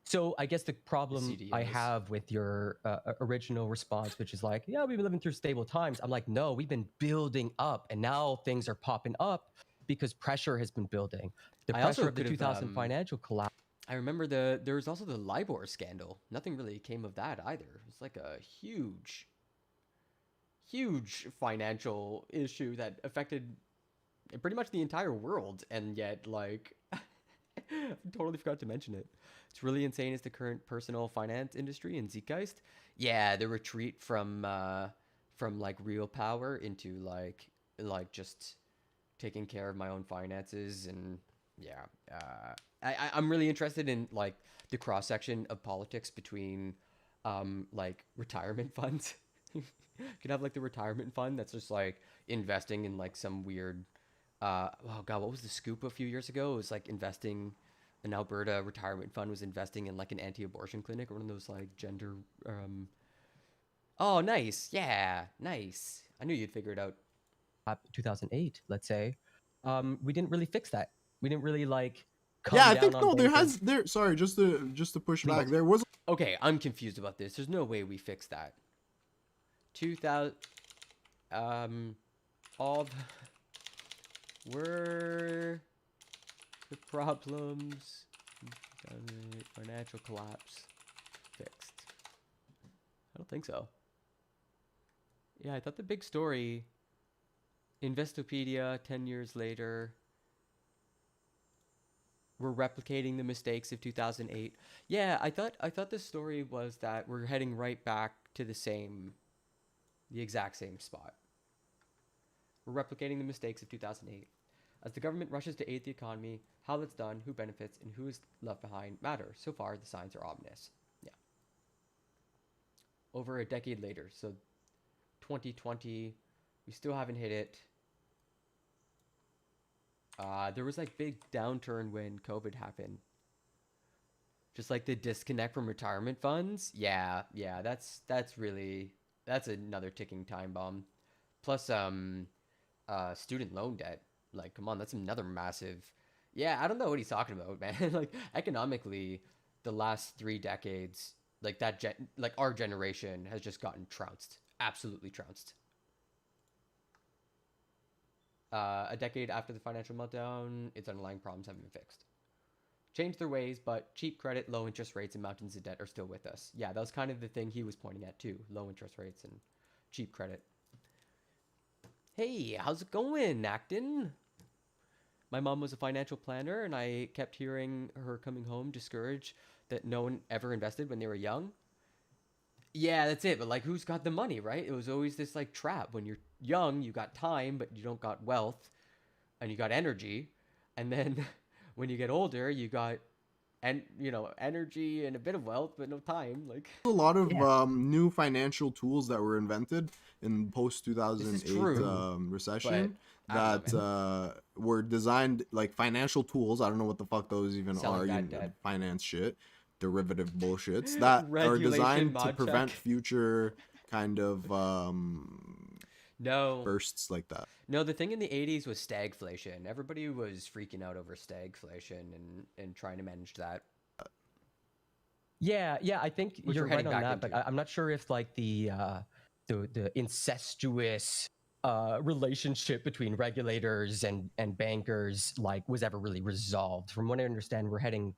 So I guess the problem I CDOs. have with your original response, which is like, yeah, we've been living through stable times. I'm like, no, we've been building up, and now things are popping up because pressure has been building. The I pressure also of the could've, 2000 financial collapse. I remember there was also the LIBOR scandal. Nothing really came of that either. It's like a huge financial issue that affected pretty much the entire world, and yet, like, totally forgot to mention it. It's really insane is the current personal finance industry in Zeitgeist. Yeah, the retreat from like real power into like just taking care of my own finances. And yeah, I'm really interested in like the cross section of politics between like retirement funds. You could have like the retirement fund that's just like investing in like some weird oh god, what was the scoop a few years ago? It was like investing, an Alberta retirement fund was investing in like an anti-abortion clinic or one of those like gender oh nice, yeah, nice. I knew you'd figure it out. 2008, let's say, we didn't really fix that. We didn't really like yeah, I think no, sorry, just to push back, there was okay, I'm confused about this. There's no way we fixed that. 2000 all were the problems financial collapse fixed? I don't think so. Yeah, I thought the big story, Investopedia 10 years later, we're replicating the mistakes of 2008. Yeah, I thought the story was that we're heading right back to the exact same spot. We're replicating the mistakes of 2008. As the government rushes to aid the economy, how that's done, who benefits, and who is left behind matter. So far, the signs are ominous. Yeah. Over a decade later, so 2020, we still haven't hit it. There was like big downturn when COVID happened. Just like the disconnect from retirement funds. Yeah, that's another ticking time bomb. Plus, student loan debt. Like, come on, that's another massive. Yeah, I don't know what he's talking about, man. Like, economically, the last 3 decades, like like our generation has just gotten trounced, absolutely trounced. A decade after the financial meltdown, its underlying problems haven't been fixed. Changed their ways, but cheap credit, low interest rates, and mountains of debt are still with us. Yeah, that was kind of the thing he was pointing at too. Low interest rates and cheap credit. Hey, how's it going, Acton? My mom was a financial planner, and I kept hearing her coming home discouraged that no one ever invested when they were young. Yeah, that's it. But like, who's got the money, right? It was always this like trap. When you're young, you got time, but you don't got wealth, and you got energy. And then when you get older, you got energy and a bit of wealth, but no time. Like a lot of new financial tools that were invented in post 2008 recession that were designed like financial tools. I don't know what the fuck those even are. Finance shit, derivative bullshits that are designed to prevent future kind of bursts like that. No, the thing in the 80s was stagflation. Everybody was freaking out over stagflation and trying to manage that. Yeah, I think you're right on that, but I'm not sure if like the incestuous relationship between regulators and bankers like was ever really resolved. From what I understand, we're heading.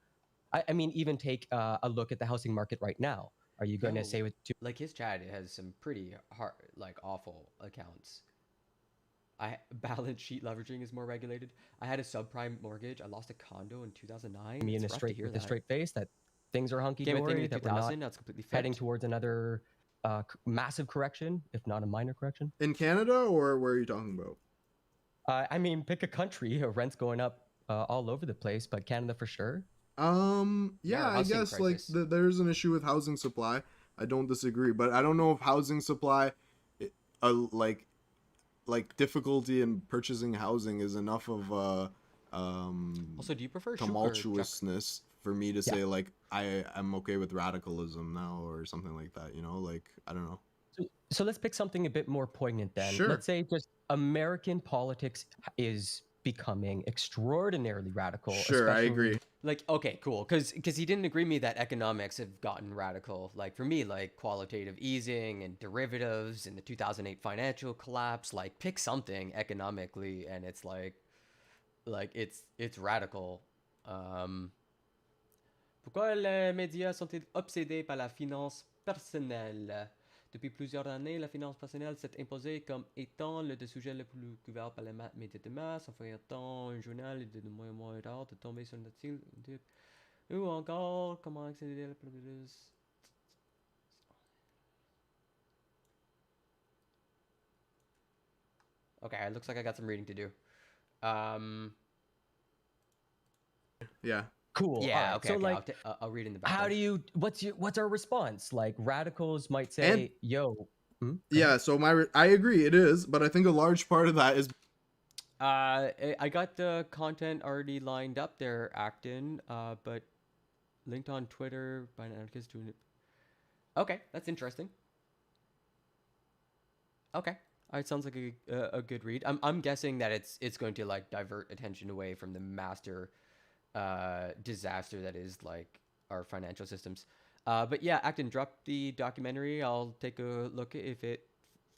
I mean, even take a look at the housing market right now. Are you going to say with like his chat? It has some pretty hard, like awful accounts. Balance sheet leveraging is more regulated. I had a subprime mortgage. I lost a condo in 2009. Me in a straight face that things are hunky dory. That we're not heading towards another massive correction, if not a minor correction. In Canada, or where are you talking about? I mean, pick a country. Rent's going up all over the place, but Canada for sure. Yeah, I guess like there's an issue with housing supply. I don't disagree, but I don't know if housing supply, like difficulty in purchasing housing is enough of also, do you prefer tumultuousness for me to say like I'm okay with radicalism now or something like that, you know? Like, I don't know. So let's pick something a bit more poignant then. Sure. Let's say just American politics is becoming extraordinarily radical. Sure, I agree. Like, okay, cool. Because he didn't agree with me that economics have gotten radical. Like, for me, like, qualitative easing and derivatives and the 2008 financial collapse, like, pick something economically, and it's like, like it's radical. Pourquoi les médias sont-ils obsédés par la finance personnelle? Depuis plusieurs années, la finance personnelle s'est imposée comme étant le sujet le plus couvert par les médias de masse, en faisant un journal et de moins en moins rare de tomber sur le ou encore comment accéder à la plus. Okay, it looks like I got some reading to do. Yeah. Cool. Yeah. Alright, Okay. so Okay. like, I'll read in the background. how do you? What's our response? Like radicals might say, "Yo." Yeah. So I agree. It is, but I think a large part of that is. I got the content already lined up there, Acton. But linked on Twitter by an anarchist doing it. Okay, that's interesting. Okay. It sounds like a good read. I'm guessing that it's going to like divert attention away from the master disaster that is like our financial systems. But yeah, Acton, drop the documentary. I'll take a look if it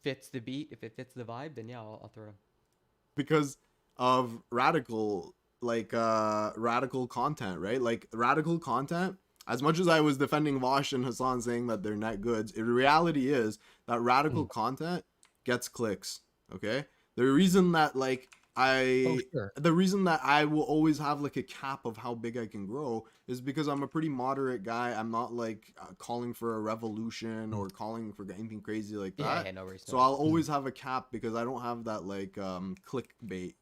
fits the beat, if it fits the vibe. Then yeah, I'll throw it. Because of radical content, right? Like radical content. As much as I was defending Vosh and Hasan saying that they're net goods, the reality is that radical content gets clicks. Okay, the reason that like the reason that I will always have like a cap of how big I can grow is because I'm a pretty moderate guy. I'm not like calling for a revolution or calling for anything crazy like that. Yeah, no worries. So I'll always have a cap because I don't have that like clickbait.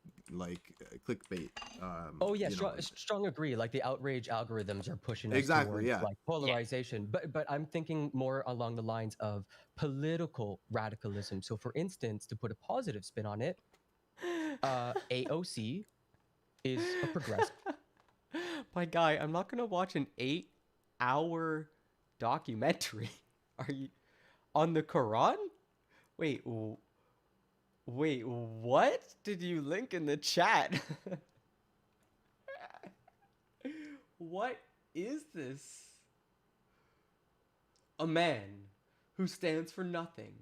Oh yeah, strong agree. Like the outrage algorithms are pushing us towards like polarization. But I'm thinking more along the lines of political radicalism. So for instance, to put a positive spin on it, AOC is a progressive. My guy, I'm not gonna watch an 8-hour documentary. Are you on the Quran? Wait, what did you link in the chat? What is this? A man who stands for nothing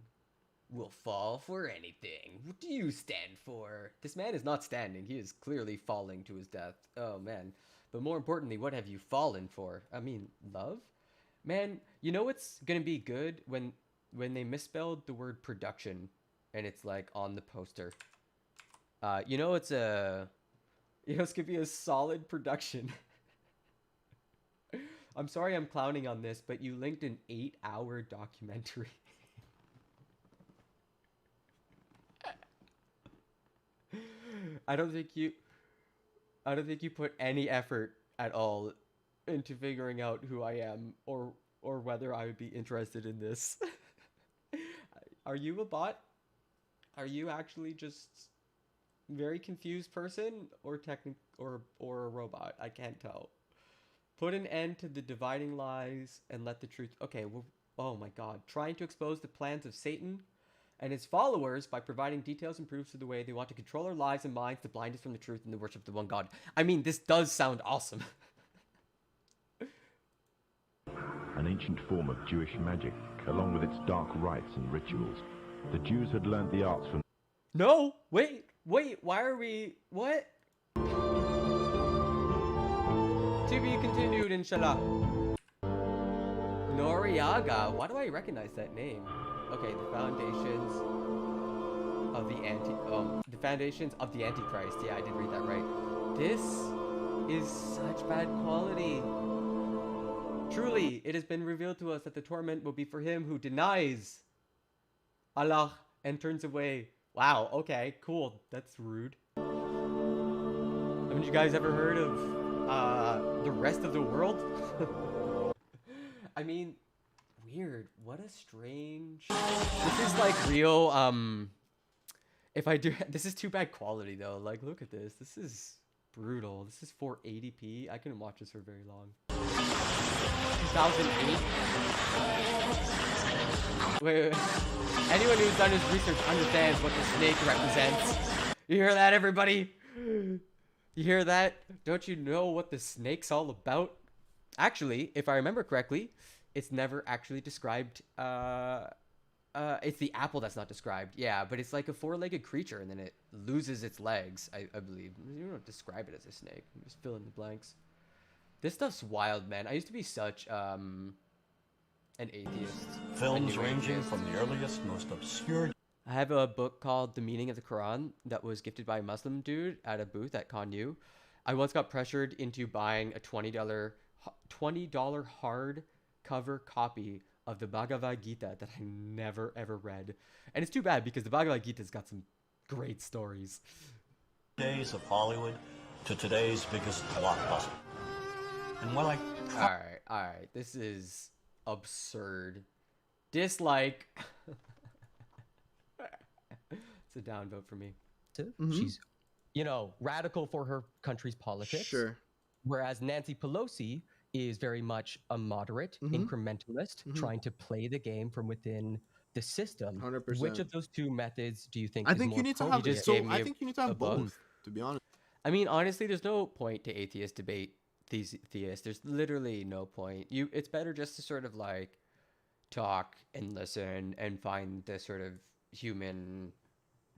will fall for anything. What do you stand for? This man is not standing. He is clearly falling to his death. Oh, man. But more importantly, what have you fallen for? I mean, love? Man, you know what's gonna be good? When they misspelled the word production and it's like on the poster. You know it's gonna be a solid production. I'm sorry I'm clowning on this, but you linked an 8-hour documentary. I don't think you put any effort at all into figuring out who I am or whether I would be interested in this. Are you a bot? Are you actually just very confused person or a robot? I can't tell. Put an end to the dividing lies and let the truth. Okay, well, oh my God, trying to expose the plans of Satan and his followers by providing details and proofs of the way they want to control our lives and minds to blind us from the truth and the worship of the one God. I mean, this does sound awesome. An ancient form of Jewish magic, along with its dark rites and rituals. The Jews had learned the arts from... No! Wait, why are we... What? To be continued, inshallah. Noriaga. Why do I recognize that name? Okay, the foundations of the Antichrist. Yeah, I did read that right. This is such bad quality. Truly, it has been revealed to us that the torment will be for him who denies Allah and turns away. Wow, okay, cool. That's rude. Haven't you guys ever heard of the rest of the world? I mean, weird. What a strange... This is like real, if I do... This is too bad quality though. Like, look at this. This is brutal. This is 480p. I couldn't watch this for very long. 2008. Wait. Anyone who's done his research understands what the snake represents. You hear that, everybody? You hear that? Don't you know what the snake's all about? Actually, if I remember correctly, it's never actually described It's the apple that's not described. Yeah, but it's like a four-legged creature, and then it loses its legs. I believe. You don't describe it as a snake. You just fill in the blanks. This stuff's wild, man. I used to be such an atheist. Films ranging from the earliest, most obscure. I have a book called The Meaning of the Quran that was gifted by a Muslim dude at a booth at Con U. I once got pressured into buying a $20 hardcover copy of the Bhagavad Gita that I never ever read. And it's too bad because the Bhagavad Gita's got some great stories. Days of Hollywood to today's biggest blockbuster. And while all right, this is absurd. Dislike. It's a down vote for me. She's, radical for her country's politics. Sure. Whereas Nancy Pelosi is very much a moderate, incrementalist, trying to play the game from within the system. 100%. Which of those two methods do you think? I think you need to have. I think you need to have both. To be honest. I mean, honestly, there's no point to atheist debate. Theists. There's literally no point. It's better just to sort of like talk and listen and find the sort of human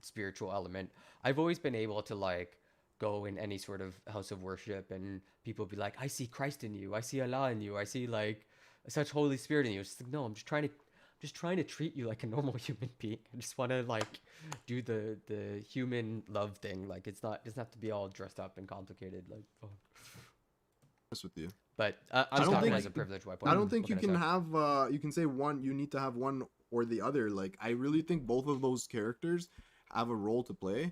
spiritual element. I've always been able to like go in any sort of house of worship and people be like, I see Christ in you, I see Allah in you, I see like such Holy Spirit in you. It's just like, no, I'm just trying to treat you like a normal human being. I just want to like do the human love thing. Like it doesn't have to be all dressed up and complicated. Like with you, but I'm talking as a privileged white boy. I don't think you can have you can say one. You need to have one or the other. Like I really think both of those characters have a role to play,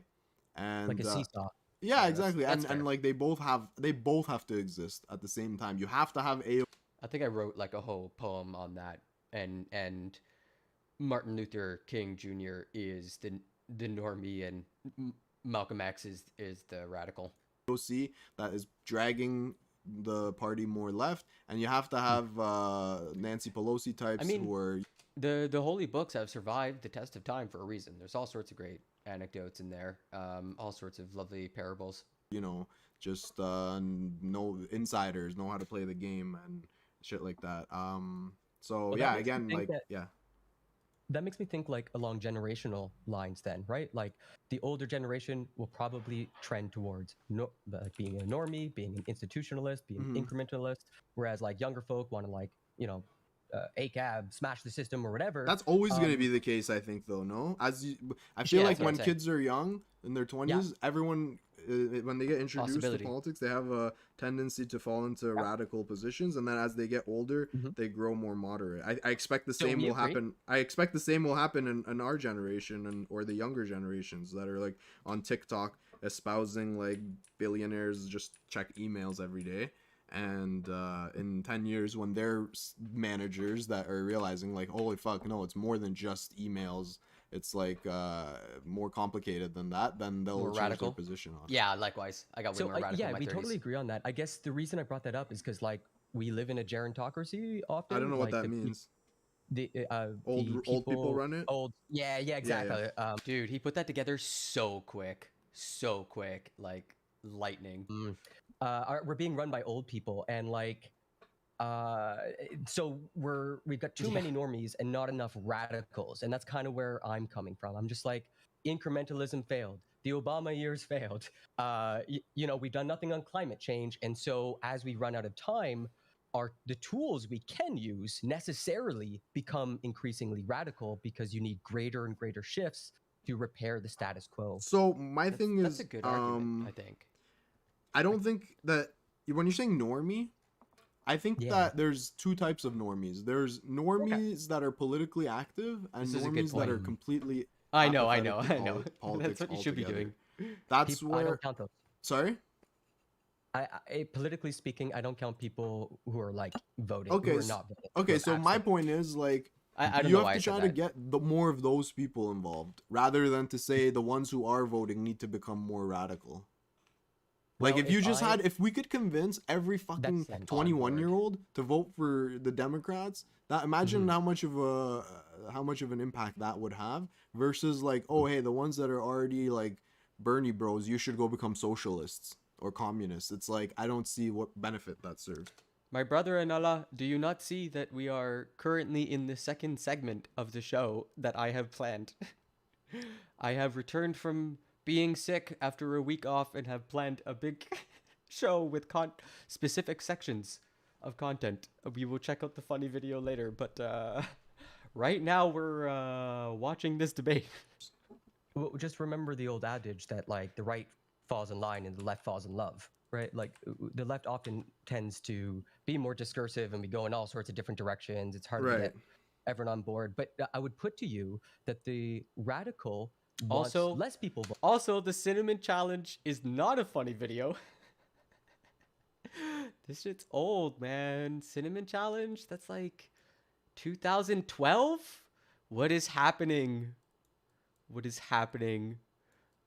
and like a seesaw. Yeah, exactly. And like they both have to exist at the same time. You have to have a. I think I wrote like a whole poem on that, and Martin Luther King Jr. is the normie, and Malcolm X is the radical. OC that is dragging the party more left, and you have to have Nancy Pelosi types who are. The holy books have survived the test of time for a reason. There's all sorts of great anecdotes in there, all sorts of lovely parables. Just no insiders know how to play the game and shit like that. So yeah, again, like that makes me think like along generational lines then, right? Like the older generation will probably trend towards being a normie, being an institutionalist, being an incrementalist, whereas like younger folk want to like, ACAB, smash the system or whatever. That's always going to be the case, I think, though, no? I feel like when kids are young, in their 20s, everyone, when they get introduced to politics, they have a tendency to fall into radical positions, and then as they get older, they grow more moderate. I expect the same will happen. I expect the same will happen in our generation or the younger generations that are like on TikTok espousing like billionaires just check emails every day. And in 10 years, when they're managers that are realizing like, holy fuck, no, it's more than just emails. It's like more complicated than that. Then they'll change their position on it. Yeah, likewise. I got way more radical in my 30s. We totally agree on that. I guess the reason I brought that up is because like we live in a gerontocracy often. I don't know what that means. Old people run it. Yeah, exactly. Yeah. Dude, he put that together so quick, like lightning. We're being run by old people, and like so we've got too many normies and not enough radicals, and that's kind of where I'm coming from. I'm just like, incrementalism failed, the Obama years failed, we've done nothing on climate change, and so as we run out of time, the tools we can use necessarily become increasingly radical because you need greater and greater shifts to repair the status quo. So my thing is, that's a good argument, I think. I don't think that when you're saying normie, I think that there's two types of normies. There's normies that are politically active and normies that are completely. I know. That's what you should be doing. That's where. I don't count those. Sorry. I politically speaking, I don't count people who are like voting. Okay. Who are not voting. Okay. So my point is like. You have to try to get more of those people involved rather than to say the ones who are voting need to become more radical. Like if we could convince every fucking 21-year-old to vote for the Democrats, imagine how much of an impact that would have versus like, oh hey, the ones that are already like Bernie bros, you should go become socialists or communists. It's like I don't see what benefit that serves. My brother and Allah, do you not see that we are currently in the second segment of the show that I have planned? I have returned from being sick after a week off and have planned a big show with specific sections of content. We will check out the funny video later, but right now we're watching this debate. Well, just remember the old adage that like the right falls in line and the left falls in love, right? Like the left often tends to be more discursive and we go in all sorts of different directions. It's hard to get everyone on board. But I would put to you that the radical wants Also, less people. Also, the cinnamon challenge is not a funny video. This shit's old, man. Cinnamon challenge? That's like 2012? What is happening? What is happening?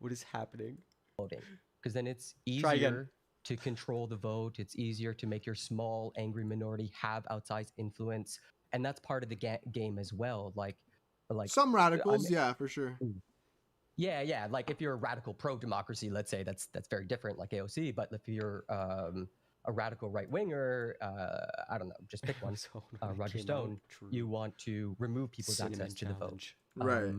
What is happening? Voting, because then it's Try again. easier to control the vote. It's easier to make your small, angry minority have outsized influence, and that's part of the game as well. Like some radicals, yeah, for sure. Yeah. Like if you're a radical pro-democracy, let's say that's very different, like AOC. But if you're a radical right-winger, I don't know, just pick one. Roger Stone, you want to remove people's access to the vote. Right.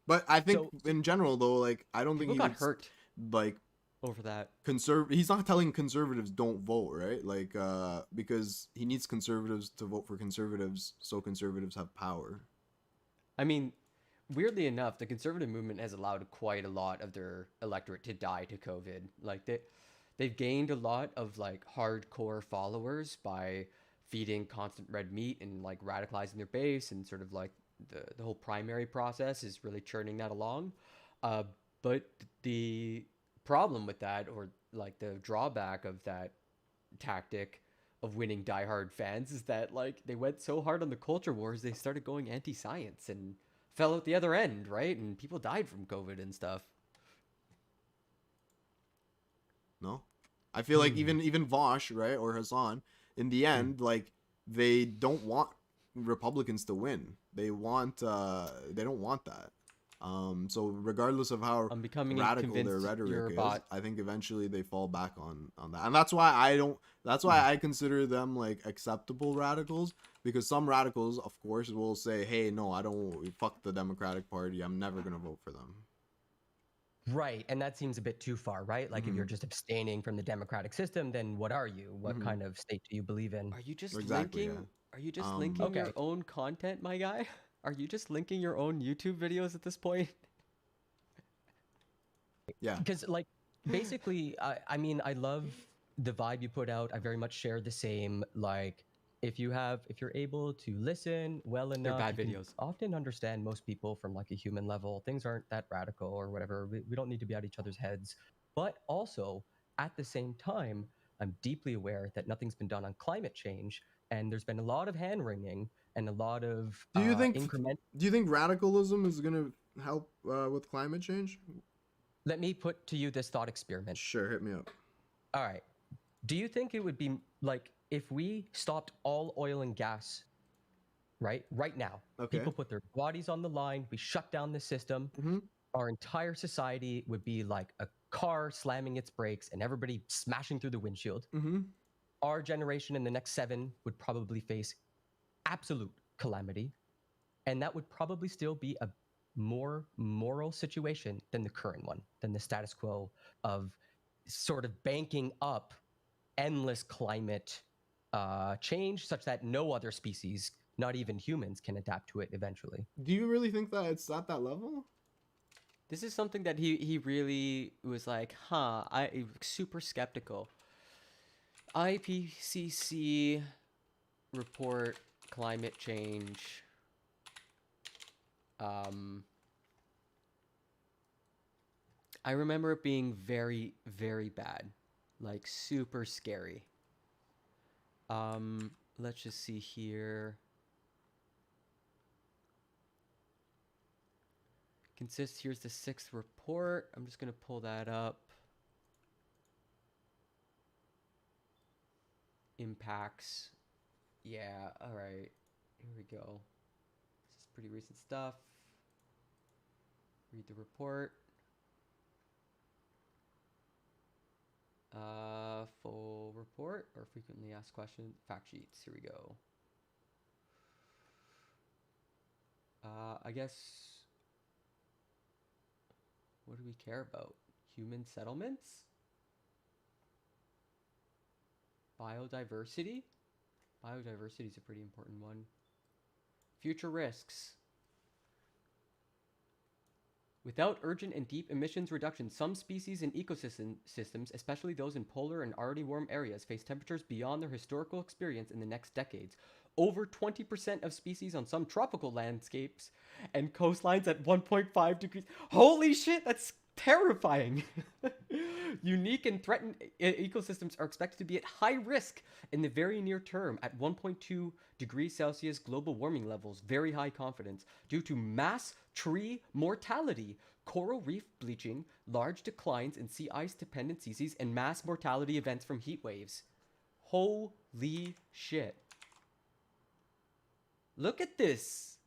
But I think in general, though, like I don't think he got was, hurt like over that. He's not telling conservatives don't vote, right? Like because he needs conservatives to vote for conservatives, so conservatives have power. I mean, weirdly enough, the conservative movement has allowed quite a lot of their electorate to die to COVID. Like they've gained a lot of like hardcore followers by feeding constant red meat and like radicalizing their base, and sort of like the whole primary process is really churning that along. But the problem with that, or like the drawback of that tactic of winning diehard fans, is that like they went so hard on the culture wars, they started going anti-science and fell out the other end, right? And people died from COVID and stuff. No, I feel like even Vosh, right, or Hasan, in the end, like they don't want Republicans to win. They want they don't want that. So regardless of how radical their rhetoric is, I think eventually they fall back on that. And that's why I consider them like acceptable radicals, because some radicals, of course, will say, hey, no, I don't, fuck the Democratic Party, I'm never gonna vote for them. Right, and that seems a bit too far, right? Like if you're just abstaining from the democratic system, then what are you? What kind of state do you believe in? Are you just linking? Are you just linking your own content, my guy? Are you just linking your own YouTube videos at this point? Yeah. Because like basically, I mean, I love the vibe you put out. I very much share the same. Like if you're able to listen well enough, bad you can videos. often understand most people from like a human level. Things aren't that radical or whatever. We don't need to be at each other's heads. But also at the same time, I'm deeply aware that nothing's been done on climate change, and there's been a lot of hand wringing and a lot of Do you think radicalism is gonna help with climate change? Let me put to you this thought experiment. Sure, hit me up. All right. Do you think it would be like if we stopped all oil and gas right now? Okay. People put their bodies on the line. We shut down the system. Our entire society would be like a car slamming its brakes and everybody smashing through the windshield. Our generation in the next 7 would probably face absolute calamity, and that would probably still be a more moral situation than the current one, than the status quo of sort of banking up endless climate change such that no other species, not even humans, can adapt to it eventually. Do you really think that it's at that level? This is something that he really was like, I super skeptical. IPCC report climate change. I remember it being very, very bad, like super scary. Let's just see here. Here's the 6th report. I'm just gonna pull that up. Impacts. Yeah, all right. Here we go. This is pretty recent stuff. Read the report. Full report, or if we Frequently asked questions. Fact sheets. Here we go. I guess. What do we care about? Human settlements? Biodiversity? Biodiversity is a pretty important one. Future risks. Without urgent and deep emissions reduction, some species and ecosystems, especially those in polar and already warm areas, face temperatures beyond their historical experience in the next decades. Over 20% of species on some tropical landscapes and coastlines at 1.5 degrees. Holy shit, that's terrifying. Unique and threatened ecosystems are expected to be at high risk in the very near term at 1.2 degrees Celsius global warming levels, very high confidence, due to mass tree mortality, coral reef bleaching, large declines in sea ice dependent species, and mass mortality events from heat waves. Holy shit. Look at this.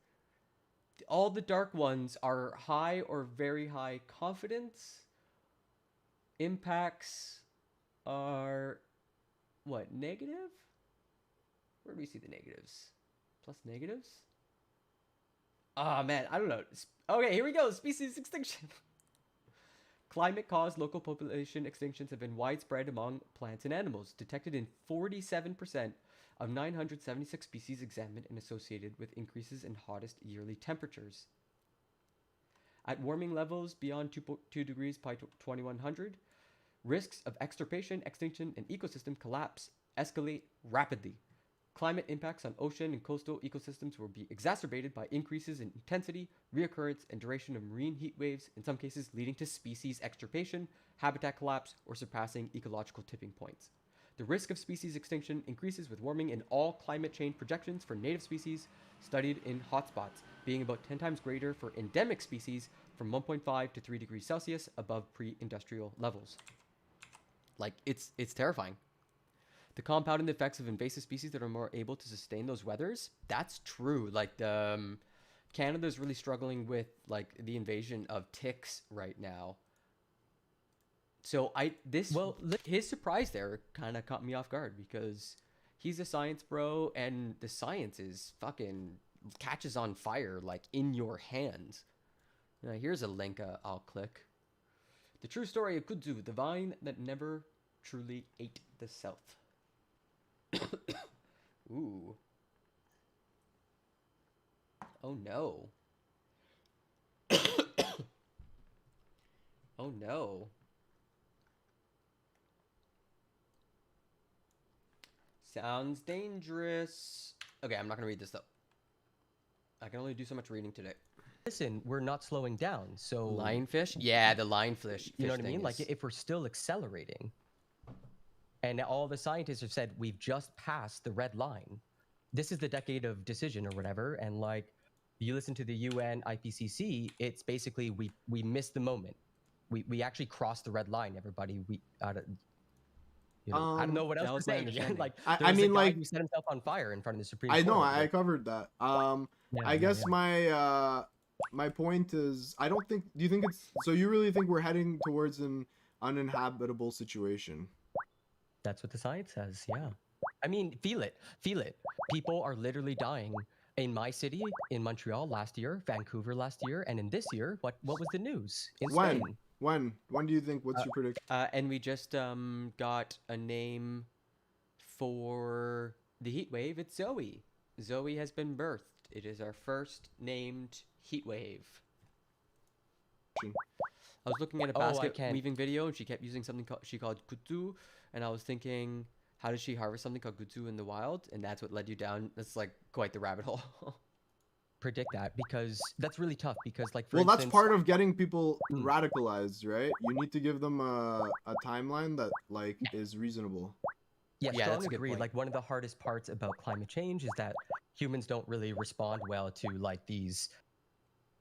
All the dark ones are high or very high confidence. Impacts are, what, negative? Where do we see the negatives? Plus negatives? Ah, man, I don't know. Okay, here we go. Species extinction. Climate-caused local population extinctions have been widespread among plants and animals, detected in 47% of 976 species examined and associated with increases in hottest yearly temperatures. At warming levels beyond 2 degrees by 2100, risks of extirpation, extinction, and ecosystem collapse escalate rapidly. Climate impacts on ocean and coastal ecosystems will be exacerbated by increases in intensity, reoccurrence, and duration of marine heat waves, in some cases leading to species extirpation, habitat collapse, or surpassing ecological tipping points. The risk of species extinction increases with warming in all climate change projections for native species studied in hotspots, being about 10 times greater for endemic species from 1.5 to 3 degrees Celsius above pre-industrial levels. Like, it's terrifying. The compounding effects of invasive species that are more able to sustain those weathers, that's true. Like, Canada's really struggling with, like, the invasion of ticks right now. So his surprise there kind of caught me off guard because he's a science bro and the science is fucking catches on fire, like, in your hands. Now, here's a link I'll click. The true story of kudzu, the vine that never truly ate the South. Ooh. Oh no. Oh no. Sounds dangerous. Okay, I'm not gonna read this though. I can only do so much reading today. Listen, we're not slowing down, so... Lionfish? Yeah, the lionfish. You know what I mean? Like, if we're still accelerating, and all the scientists have said we've just passed the red line, this is the decade of decision or whatever, and, like, you listen to the UN IPCC, it's basically we missed the moment. We actually crossed the red line, everybody. I don't know what else to say. Like, I mean, like, who set himself on fire in front of the Supreme Court. I know, I covered that. I guess my point is, I don't think. Do you think it's so? You really think we're heading towards an uninhabitable situation? That's what the science says. Yeah. I mean, feel it. People are literally dying in my city, in Montreal last year, Vancouver last year, and in this year, what was the news in Spain? When do you think? What's your prediction? And we just got a name for the heat wave. It's Zoe. Zoe has been birthed. It is our first named heat wave. I was looking at a basket weaving video, and she kept using something she called kutsu, and I was thinking, how does she harvest something called kutsu in the wild? And that's what led you down. That's like quite the rabbit hole. Predict that, because that's really tough, because, like, for instance, that's part of getting people radicalized, right? You need to give them a timeline that, like, is reasonable. Yeah, strongly agree. Like, one of the hardest parts about climate change is that humans don't really respond well to, like, these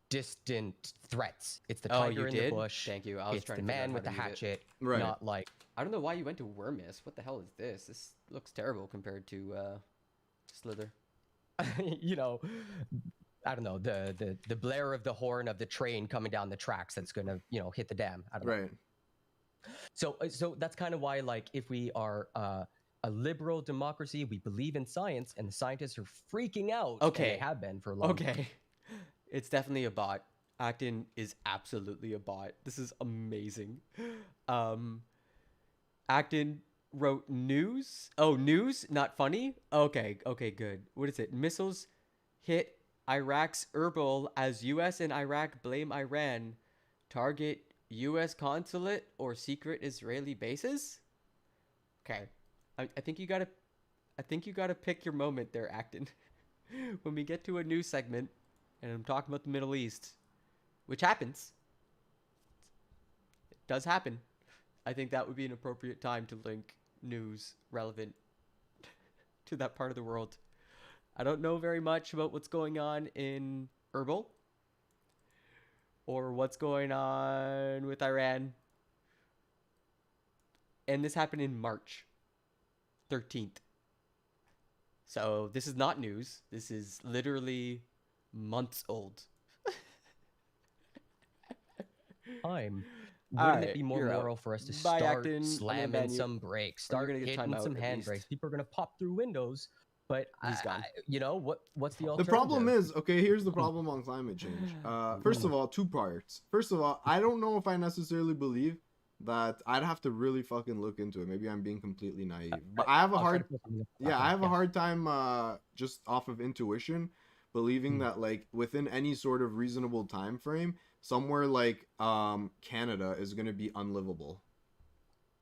distant threats. It's the tiger in the bush. Thank you. I was trying to the man with the hatchet. Right. Not like, I don't know why you went to Wormus. What the hell is this? This looks terrible compared to Slither. You know, I don't know, the blare of the horn of the train coming down the tracks that's gonna, you know, hit the dam. I don't know. So that's kind of why, like, if we are a liberal democracy. We believe in science, and the scientists are freaking out. Okay. And they have been for a long time. Okay. It's definitely a bot. Acton is absolutely a bot. This is amazing. Acton wrote news. Oh, news? Not funny? Okay, good. What is it? Missiles hit Iraq's Erbil as U.S. and Iraq blame Iran. Target U.S. consulate or secret Israeli bases? Okay. I think you gotta pick your moment there, Acton. When we get to a news segment, and I'm talking about the Middle East, which happens. It does happen. I think that would be an appropriate time to link news relevant to that part of the world. I don't know very much about what's going on in Erbil or what's going on with Iran. And this happened in March 13th. So this is not news. This is literally months old. Wouldn't it be more moral for us to start slamming some brakes, start hitting some handbrakes? People are gonna pop through windows, but you know what's the alternative? The problem is, okay, here's the problem on climate change. First of all, 2 parts. First of all, I don't know if I necessarily believe that. I'd have to really fucking look into it. Maybe I'm being completely naive, but I have a hard time just off of intuition believing that like within any sort of reasonable time frame, somewhere like Canada is going to be unlivable.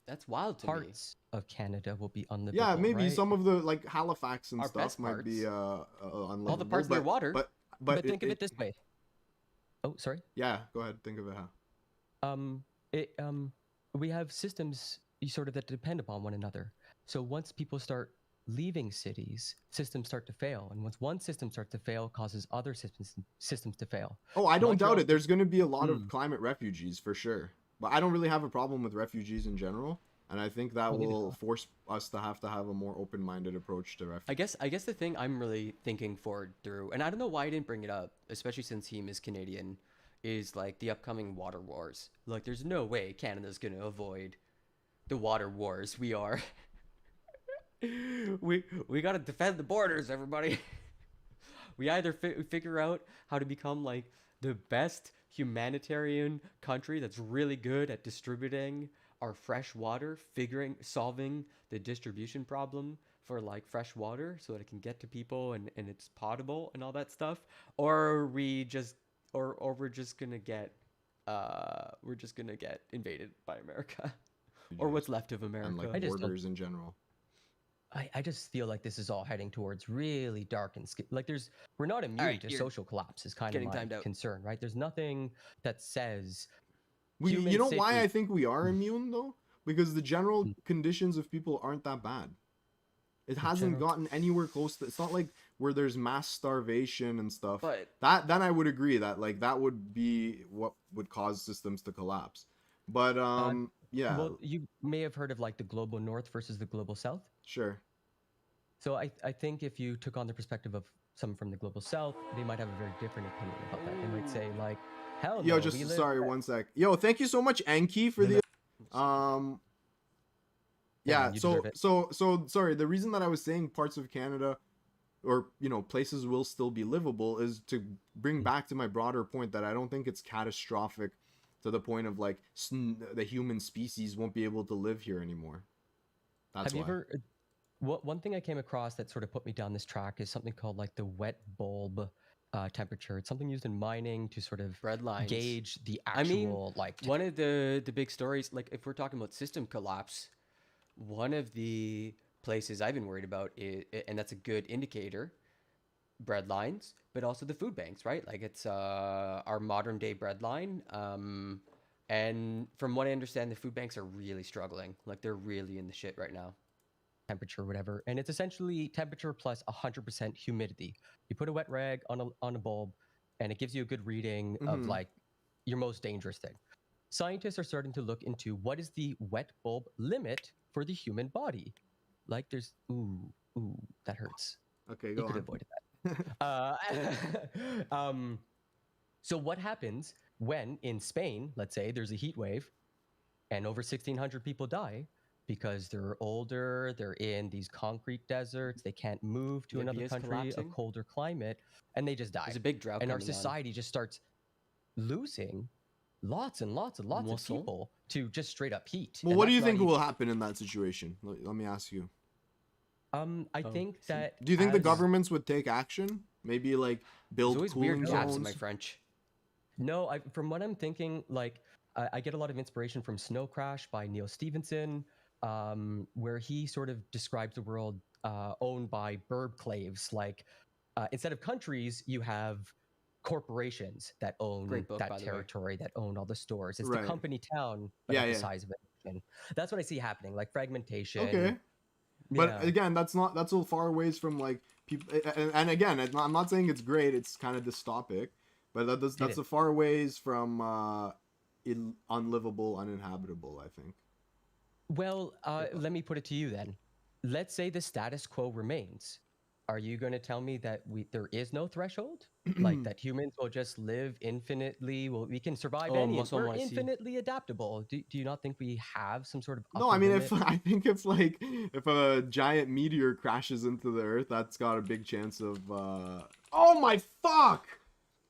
That's wild to me. Parts of Canada will be unlivable. Yeah, maybe right? some of the like Halifax and Our stuff best might be unlivable. All the parts near water. But think of it this way. Oh, sorry. Yeah, go ahead. Think of it how. We have systems sort of that depend upon one another. So once people start leaving cities, systems start to fail, and once one system starts to fail, causes other systems to fail. Oh, I don't doubt it. There's going to be a lot of climate refugees for sure, but I don't really have a problem with refugees in general, and I think that will force us to have a more open-minded approach to refugees. I guess the thing I'm really thinking forward through, and I don't know why I didn't bring it up, especially since Heem is Canadian, is like the upcoming water wars. Like, there's no way Canada's going to avoid the water wars. We are. we got to defend the borders, everybody. We either figure out how to become like the best humanitarian country that's really good at distributing our fresh water, solving the distribution problem for like fresh water so that it can get to people and it's potable and all that stuff, or we're just gonna get invaded by America or what's left of America and like borders in general. I just feel like this is all heading towards really dark and like we're not immune to social collapse is kind of my concern, right? There's nothing that says you know why I think we are immune though? Because the general conditions of people aren't that bad. It hasn't gotten anywhere close to, it's not like where there's mass starvation and stuff. But then I would agree that like that would be what would cause systems to collapse. But yeah. Well, you may have heard of like the global north versus the global south. Sure. So I think if you took on the perspective of someone from the global south, they might have a very different opinion about that. They might say like, hell no. Yo, just sorry, 1 sec. Yo, thank you so much, Anki, for the yeah, so sorry, the reason that I was saying parts of Canada or places will still be livable is to bring back to my broader point that I don't think it's catastrophic to the point of like the human species won't be able to live here anymore. That's Have you ever one thing I came across that sort of put me down this track is something called like the wet bulb temperature. It's something used in mining to sort of gauge the actual one of the big stories, like if we're talking about system collapse, one of the places I've been worried about is, and that's a good indicator, bread lines, but also the food banks, right? Like it's our modern day bread line. And from what I understand, the food banks are really struggling. Like they're really in the shit right now. Temperature or whatever, and it's essentially temperature plus 100% humidity. You put a wet rag on a bulb and it gives you a good reading of like your most dangerous thing. Scientists are starting to look into what is the wet bulb limit for the human body. Like there's that hurts. Okay, go on. You could avoid that. So what happens when in Spain, let's say there's a heat wave and over 1,600 people die? because they're older, they're in these concrete deserts, they can't move to another Libya's country, collapsing. a colder climate, and they just die. There's a big drought and our coming on. society just starts losing lots and lots and lots of Muscle. people to just straight up heat. Well, And what do that's you why think will happen in that situation? Let me ask you. I think that. Do you think the as- governments would take action? Maybe like build always cooling weird gaps zones? in my French. No, from what I'm thinking, like I get a lot of inspiration from Snow Crash by Neil Stephenson, where he sort of describes the world owned by burbclaves. Like instead of countries, you have corporations that own Great book, by that the way. territory, that own all the stores. It's Right. the company town, but Yeah, at the yeah. size of a nation. That's what I see happening, like fragmentation. Okay. But Yeah. again, that's so far away from like people. And again, I'm not saying it's great. It's kind of dystopic, but that's a far ways from unlivable, uninhabitable. I think. Well, let me put it to you then. Let's say the status quo remains. Are you going to tell me that there is no threshold? Like that humans will just live infinitely? Well, we can survive Oh, any. muscle We're wanna see. infinitely adaptable. Do you not think we have some sort of No, upper I mean, limit? I think if like if a giant meteor crashes into the Earth, that's got a big chance of. Oh my fuck!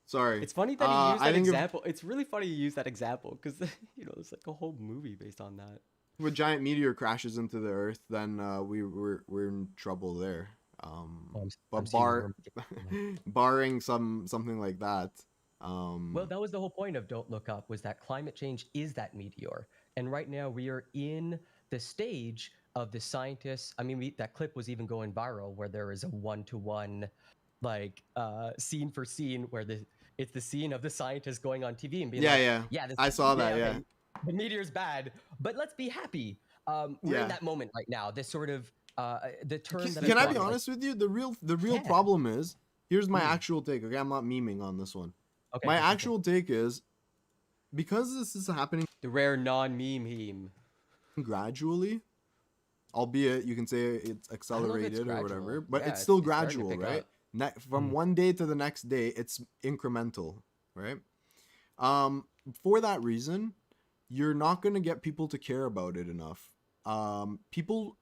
Sorry. It's funny that he used I that think if- example. It's really funny you use that example because it's like a whole movie based on that. If a giant meteor crashes into the Earth, then we're in trouble there. But barring something like that. Well, that was the whole point of Don't Look Up, was that climate change is that meteor. And right now we are in the stage of the scientists. I mean, that clip was even going viral where there is a one-to-one, like scene for scene where it's the scene of the scientists going on TV and being Yeah. I saw that, yeah. The meteor's bad, but let's be happy. We're Yeah. in that moment right now. This sort of the term that Can I be brought, like, honest with you? The real problem is, here's my actual take. Okay, I'm not memeing on this one. Okay, My okay, actual take is, because this is happening The rare non-meme Heem. gradually, albeit you can say it's I don't know if it's accelerated or gradual. whatever, but Yeah, it's still it's starting to gradual, pick right? up. From one day to the next day, it's incremental, right? For that reason, you're not going to get people to care about it enough. People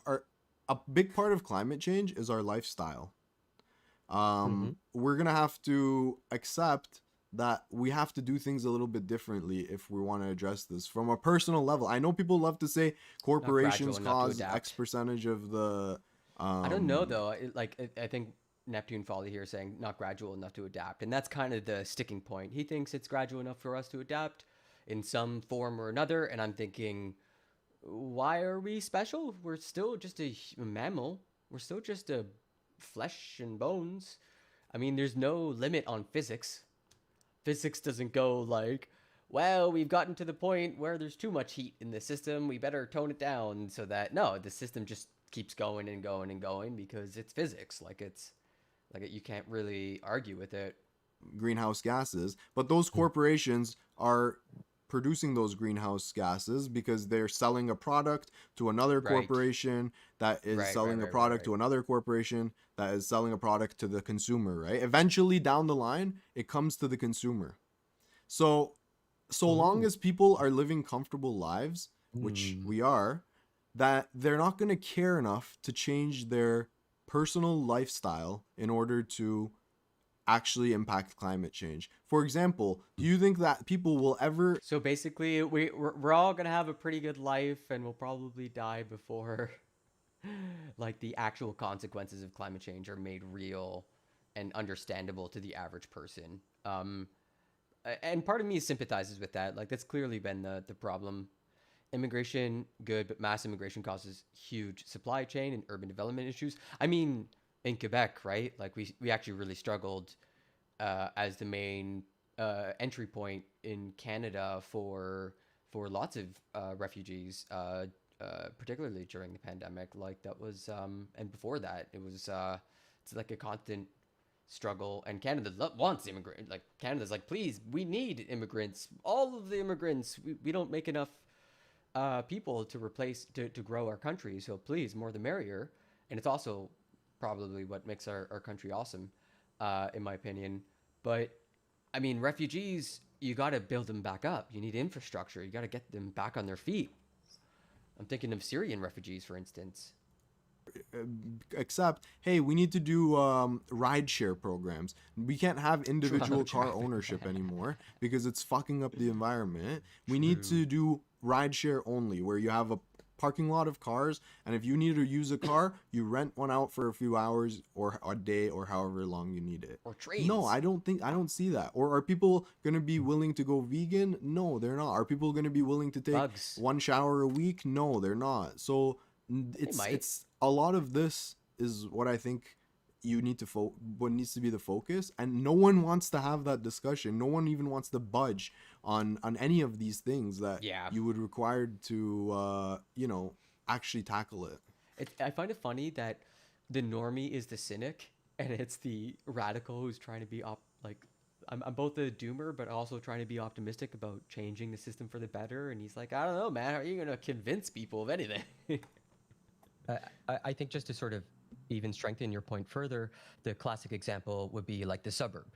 are a big part of climate change is our lifestyle. We're going to have to accept that we have to do things a little bit differently if we want to address this from a personal level. I know people love to say corporations enough to cause adapt. X percentage of the I don't know though. I think Neptune Folly here is saying not gradual enough to adapt, and that's kind of the sticking point. He thinks it's gradual enough for us to adapt in some form or another, and I'm thinking, why are we special? We're still just a mammal. We're still just a flesh and bones. I mean, there's no limit on physics. Physics doesn't go like, well, we've gotten to the point where there's too much heat in the system. We better tone it down so that no, the system just keeps going and going and going because it's physics. You can't really argue with it. greenhouse gases, but those corporations are producing those greenhouse gases because they're selling a product to another corporation that is selling a product to another corporation that is selling a product to the consumer, right? Eventually down the line, it comes to the consumer. So long as people are living comfortable lives, which we are, that they're not going to care enough to change their personal lifestyle in order to actually impact climate change. For example, do you think that people will ever... So basically, we're all going to have a pretty good life and we'll probably die before like the actual consequences of climate change are made real and understandable to the average person. And part of me sympathizes with that. Like, that's clearly been the problem. Immigration, good, but mass immigration causes huge supply chain and urban development issues. I mean, in Quebec, right? Like, we actually really struggled as the main entry point in Canada for lots of refugees, particularly during the pandemic. Like, that was, and before that, it was, it's like a constant struggle, and Canada wants immigrants. Like, Canada's like, please, we need immigrants, all of the immigrants. We don't make enough people to replace to grow our country, so please, more the merrier. And it's also probably what makes our country awesome, in my opinion. But I mean, refugees, you got to build them back up. You need infrastructure. You got to get them back on their feet. I'm thinking of Syrian refugees, for instance. Except, hey, we need to do rideshare programs. We can't have individual car ownership anymore because it's fucking up the environment. We need to do rideshare only, where you have a parking lot of cars, and if you need to use a car, you rent one out for a few hours or a day or however long you need it. Or trains. No, I don't see that. Or are people gonna be willing to go vegan? No, they're not. Are people gonna be willing to take one shower a week? No, they're not. So it's a lot of this is what I think you need to what needs to be the focus, and no one wants to have that discussion. No one even wants to budge on any of these things that you would require to actually tackle it. I find it funny that the normie is the cynic and it's the radical who's trying to be I'm both a doomer but also trying to be optimistic about changing the system for the better, and he's like, I don't know, man, how are you gonna convince people of anything? I think just to sort of even strengthen your point further, the classic example would be like the suburb.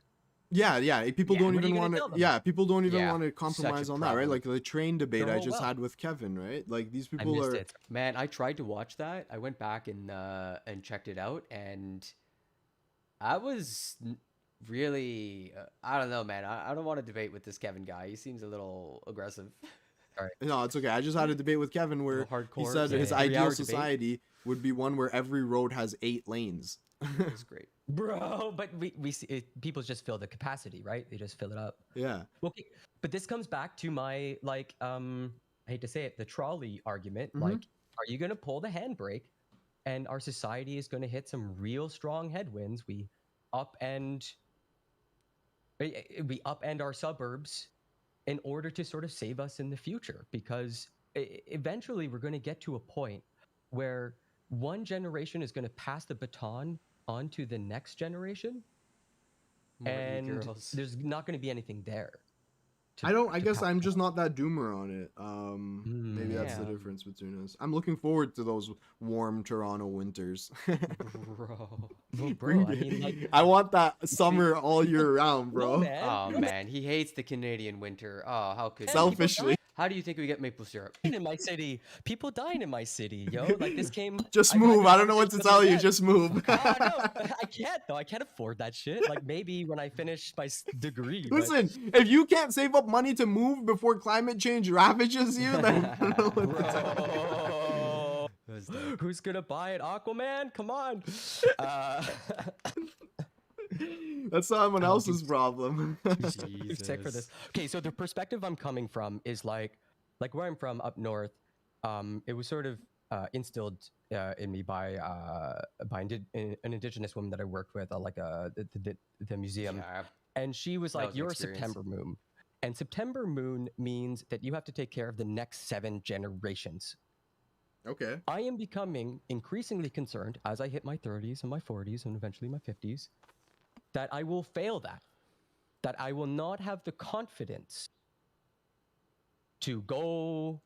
People don't even want to people don't even want to compromise on that, right? Like the train debate I just had with Kevin, right? Like these people are Man, I tried to watch that. I went back and checked it out, and I was really I don't know, man. I don't want to debate with this Kevin guy. He seems a little aggressive. No, it's okay. I just had a debate with Kevin where he said his ideal society would be one where every road has 8 lanes. That's great, bro. But we see people just fill the capacity, right? They just fill it up. Yeah. Okay, but this comes back to my I hate to say it, the trolley argument. Like, are you gonna pull the handbrake, and our society is gonna hit some real strong headwinds? We upend our suburbs in order to sort of save us in the future, because eventually we're going to get to a point where one generation is going to pass the baton on to the next generation, and there's not going to be anything there. I guess I'm just not that doomer on it. Maybe that's the difference between us. I'm looking forward to those warm Toronto winters. Bro, I mean, I want that summer all year round, bro. Oh man, he hates the Canadian winter. Oh, how could selfishly. How do you think we get maple syrup? In my city, people dying in my city, yo. Like this came. Just move. I don't know what to tell you. Just move. No, I can't though. I can't afford that shit. Like maybe when I finish my degree. Listen, if you can't save up money to move before climate change ravages you, then I don't know what to tell you. Who's gonna buy it? Aquaman? Come on. That's someone else's problem. Sick for this. Okay, so the perspective I'm coming from is like where I'm from up north. It was sort of instilled in me by an indigenous woman that I worked with, the museum, and she was like, "You're a September moon, and September moon means that you have to take care of the next 7 generations." Okay. I am becoming increasingly concerned as I hit my 30s and my 40s and eventually my 50s. That I will fail that I will not have the confidence to go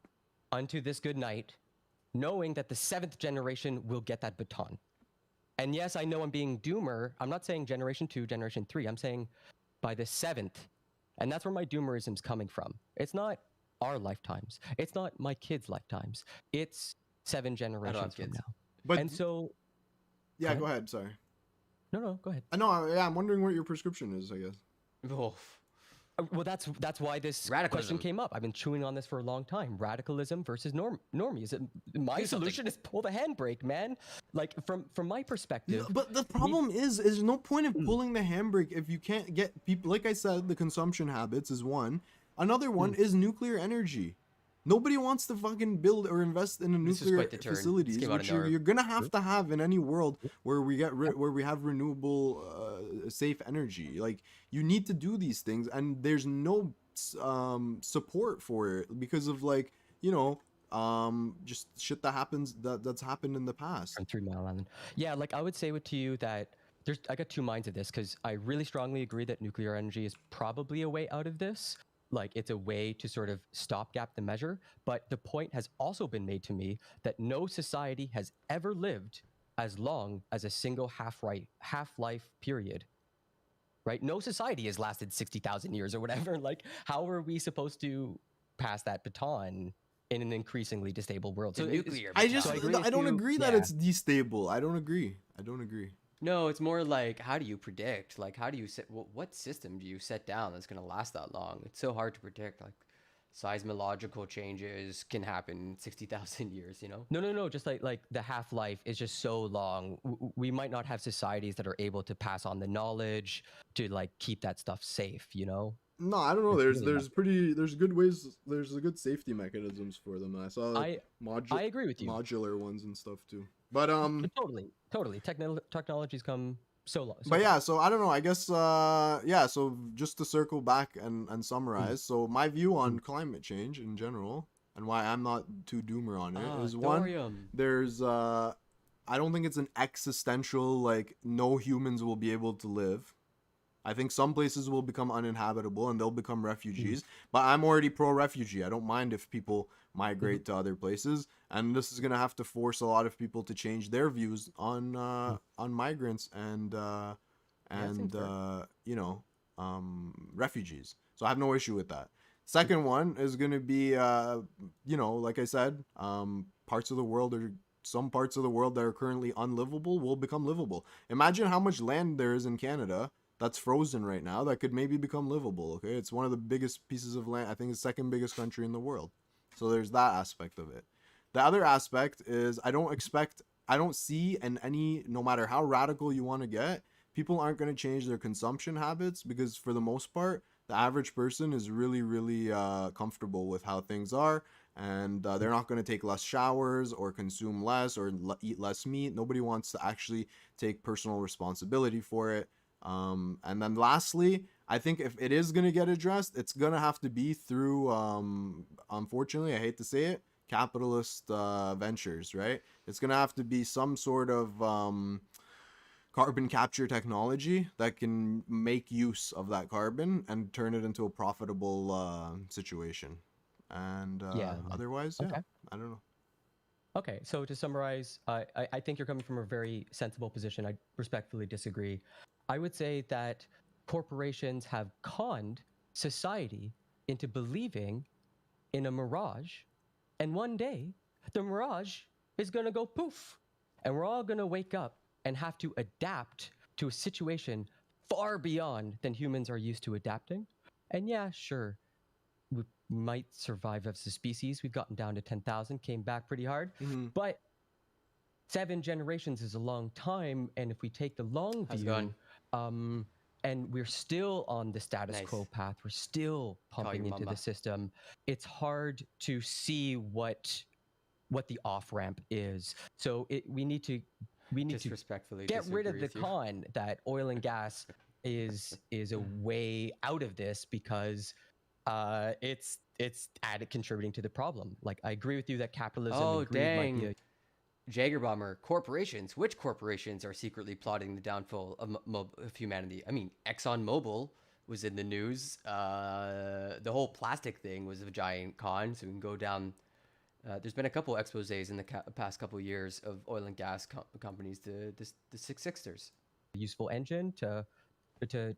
unto this good night, knowing that the 7th generation will get that baton. And yes, I know I'm being doomer. I'm not saying generation 2, generation 3. I'm saying by the 7th. And that's where my doomerism's coming from. It's not our lifetimes. It's not my kids' lifetimes. It's 7 generations from now. But, and so... Yeah, go ahead. Sorry. No, go ahead. I'm wondering what your prescription is, I guess. Oh. Well, that's why this question came up. I've been chewing on this for a long time. Radicalism versus normies. My solution is pull the handbrake, man. Like from my perspective. But the problem is there's no point of pulling the handbrake if you can't get people. Like I said, the consumption habits is one. Another one is nuclear energy. Nobody wants to fucking build or invest in a nuclear facilities, which you're gonna have to have in any world where we have renewable, safe energy. Like you need to do these things, and there's no support for it because of just shit that happens that's happened in the past. From 3 Mile Island, yeah. Like I would say to you that I got 2 minds of this because I really strongly agree that nuclear energy is probably a way out of this. Like it's a way to sort of stopgap the measure. But the point has also been made to me that no society has ever lived as long as a single half-life period, right? No society has lasted 60,000 years or whatever. Like, how are we supposed to pass that baton in an increasingly destable world. The So nuclear I just battalion. I don't agree that it's destable. I don't agree. No, it's more like, how do you predict? Like, how do you set? What system do you set down that's gonna last that long? It's so hard to predict. Like, seismological changes can happen in 60,000 years. You know? No. Just like the half-life is just so long. We might not have societies that are able to pass on the knowledge to like keep that stuff safe. You know? No, I don't know. It's There's really there's good ways. There's good safety mechanisms for them. I saw I agree with you. modular ones and stuff too. But totally. Technology's come so long. But yeah, so I don't know. I guess yeah. So just to circle back and summarize. So my view on climate change in general and why I'm not too doomer on it is one. There's I don't think it's an existential like no humans will be able to live. I think some places will become uninhabitable and they'll become refugees. But I'm already pro-refugee. I don't mind if people migrate to other places, and this is gonna have to force a lot of people to change their views on migrants and you know refugees. So I have no issue with that. Second one is gonna be you know, like I said, parts of the world are. Some parts of the world that are currently unlivable will become livable. Imagine how much land there is in Canada that's frozen right now that could maybe become livable. Okay, it's one of the biggest pieces of land. I think it's the second biggest country in the world. So there's that aspect of it. The other aspect is I don't see in any, no matter how radical you want to get, people aren't going to change their consumption habits because for the most part, the average person is really comfortable with how things are. And they're not going to take less showers or consume less or eat less meat. Nobody wants to actually take personal responsibility for it. And then lastly, I think if it is going to get addressed, it's going to have to be through, unfortunately, I hate to say it, capitalist ventures, right? It's going to have to be some sort of carbon capture technology that can make use of that carbon and turn it into a profitable situation. And otherwise, yeah, I don't know. Okay, so to summarize, I think you're coming from a very sensible position. I respectfully disagree. I would say that corporations have conned society into believing in a mirage, and one day the mirage is going to go poof, and we're all going to wake up and have to adapt to a situation far beyond than humans are used to adapting. And yeah, sure, we might survive as a species. We've gotten down to 10,000, came back pretty hard, but 7 generations is a long time, and if we take the long view, and we're still on the status quo path, we're still pumping into the system, it's hard to see what the off-ramp is. So we need to get rid of the con that oil and gas is a way out of this because it's added contributing to the problem. Like, I agree with you that capitalism and greed might be Jager Bomber, corporations. Which corporations are secretly plotting the downfall of humanity? I mean, ExxonMobil was in the news. The whole plastic thing was a giant con, so we can go down. There's been a couple exposés in the past couple of years of oil and gas companies, the Six Sixers. Useful engine to